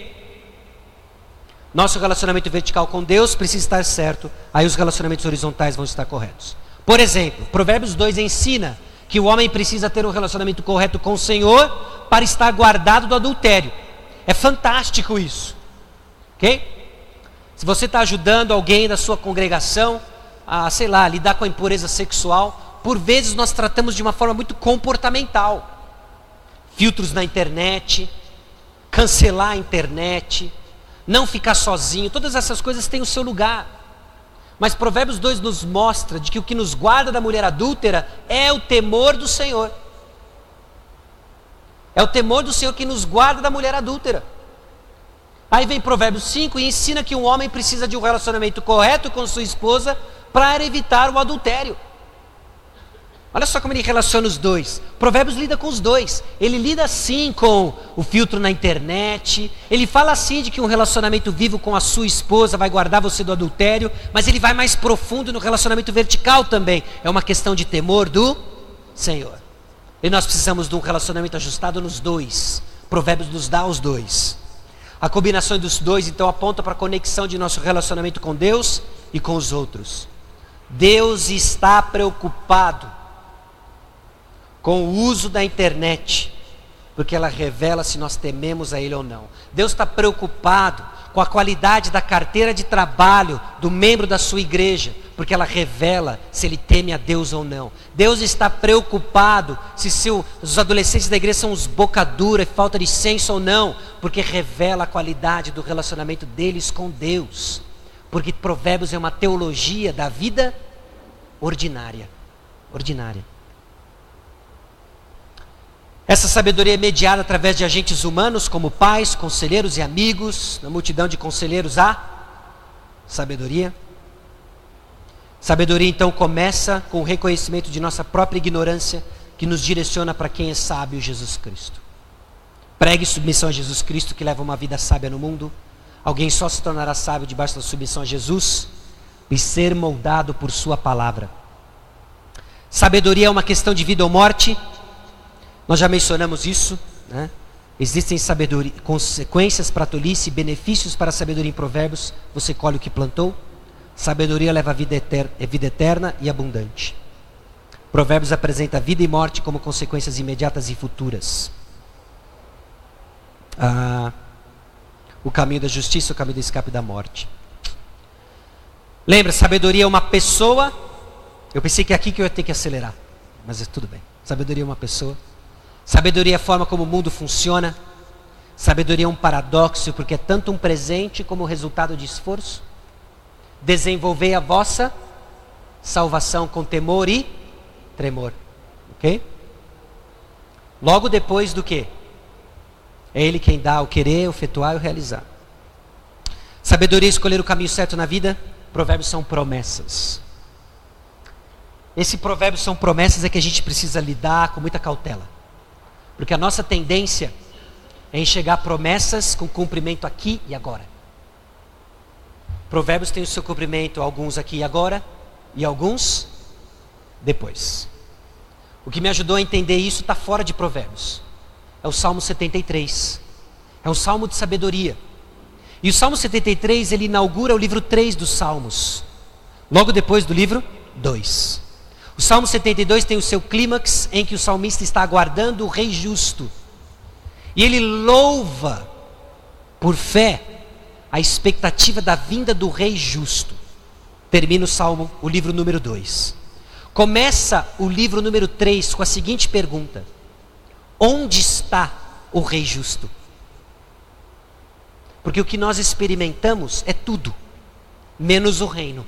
Nosso relacionamento vertical com Deus precisa estar certo, aí os relacionamentos horizontais vão estar corretos. Por exemplo, Provérbios 2 ensina que o homem precisa ter um relacionamento correto com o Senhor para estar guardado do adultério. É fantástico isso. Ok? Se você está ajudando alguém da sua congregação a, lidar com a impureza sexual, por vezes nós tratamos de uma forma muito comportamental. Filtros na internet, cancelar a internet, não ficar sozinho, todas essas coisas têm o seu lugar. Mas Provérbios 2 nos mostra de que o que nos guarda da mulher adúltera é o temor do Senhor. É o temor do Senhor que nos guarda da mulher adúltera. Aí vem Provérbios 5 e ensina que um homem precisa de um relacionamento correto com sua esposa para evitar o adultério. Olha só como ele relaciona os dois. Provérbios lida com os dois. Ele lida sim com o filtro na internet. Ele fala sim de que um relacionamento vivo com a sua esposa vai guardar você do adultério. Mas ele vai mais profundo no relacionamento vertical também. É uma questão de temor do Senhor. E nós precisamos de um relacionamento ajustado nos dois. Provérbios nos dá os dois. A combinação dos dois então aponta para a conexão de nosso relacionamento com Deus e com os outros. Deus está preocupado com o uso da internet, porque ela revela se nós tememos a Ele ou não. Deus está preocupado com a qualidade da carteira de trabalho do membro da sua igreja, porque ela revela se ele teme a Deus ou não. Deus está preocupado se os adolescentes da igreja são uns boca dura e falta de senso ou não, porque revela a qualidade do relacionamento deles com Deus. Porque Provérbios é uma teologia da vida ordinária. Essa sabedoria é mediada através de agentes humanos como pais, conselheiros e amigos. Na multidão de conselheiros há sabedoria. Sabedoria então começa com o reconhecimento de nossa própria ignorância, que nos direciona para quem é sábio, Jesus Cristo. Pregue submissão a Jesus Cristo, que leva uma vida sábia no mundo. Alguém só se tornará sábio debaixo da submissão a Jesus e ser moldado por sua palavra. Sabedoria é uma questão de vida ou morte. Nós já mencionamos isso, né? Existem sabedoria, consequências para a tolice, benefícios para a sabedoria em Provérbios. Você colhe o que plantou. Sabedoria leva a vida eterna e abundante. Provérbios apresenta vida e morte como consequências imediatas e futuras. O caminho da justiça, o caminho do escape da morte. Lembra, sabedoria é uma pessoa. Eu pensei que é aqui que eu ia ter que acelerar, mas tudo bem. Sabedoria é uma pessoa. Sabedoria é a forma como o mundo funciona. Sabedoria é um paradoxo, porque é tanto um presente como resultado de esforço. Desenvolvei a vossa salvação com temor e tremor. Ok? Logo depois do que? É Ele quem dá o querer, o efetuar e o realizar. Sabedoria é escolher o caminho certo na vida. Provérbios são promessas. Esse provérbios são promessas é que a gente precisa lidar com muita cautela. Porque a nossa tendência é enxergar promessas com cumprimento aqui e agora. Provérbios tem o seu cumprimento, alguns aqui e agora, e alguns depois. O que me ajudou a entender isso está fora de Provérbios. É o Salmo 73. É um salmo de sabedoria. E o Salmo 73, ele inaugura o livro 3 dos Salmos. Logo depois do livro 2. O Salmo 72 tem o seu clímax em que o salmista está aguardando o rei justo. E ele louva, por fé, a expectativa da vinda do rei justo. Termina o livro número 2. Começa o livro número 3 com a seguinte pergunta: onde está o rei justo? Porque o que nós experimentamos é tudo, menos o reino.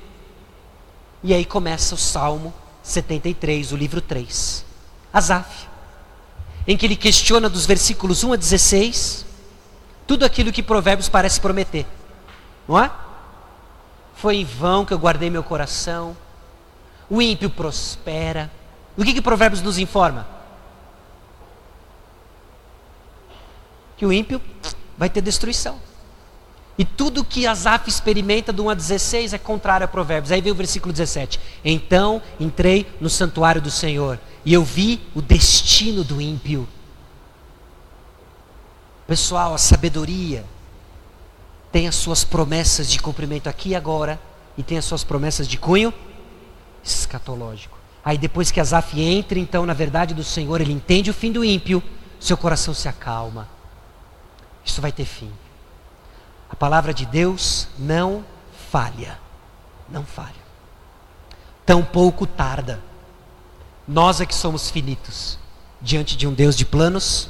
E aí começa o Salmo 73, o livro 3, Asaf, em que ele questiona dos versículos 1 a 16, tudo aquilo que Provérbios parece prometer, não é? Foi em vão que eu guardei meu coração, o ímpio prospera. O que Provérbios nos informa? Que o ímpio vai ter destruição. E tudo que Asaf experimenta do 1 a 16 é contrário a Provérbios. Aí vem o versículo 17. Então entrei no santuário do Senhor e eu vi o destino do ímpio. Pessoal, a sabedoria tem as suas promessas de cumprimento aqui e agora, e tem as suas promessas de cunho escatológico. Aí depois que Asaf entra então na verdade do Senhor, ele entende o fim do ímpio, seu coração se acalma. Isso vai ter fim. A palavra de Deus não falha. Não falha. Tampouco tarda. Nós é que somos finitos diante de um Deus de planos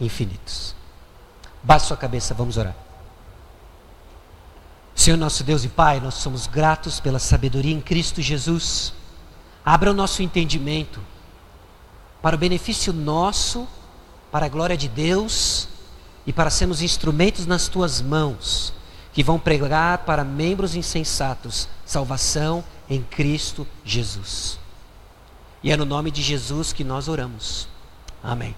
infinitos. Baixe sua cabeça, vamos orar. Senhor nosso Deus e Pai, nós somos gratos pela sabedoria em Cristo Jesus. Abra o nosso entendimento para o benefício nosso, para a glória de Deus e para sermos instrumentos nas tuas mãos, que vão pregar para membros insensatos salvação em Cristo Jesus. E é no nome de Jesus que nós oramos. Amém.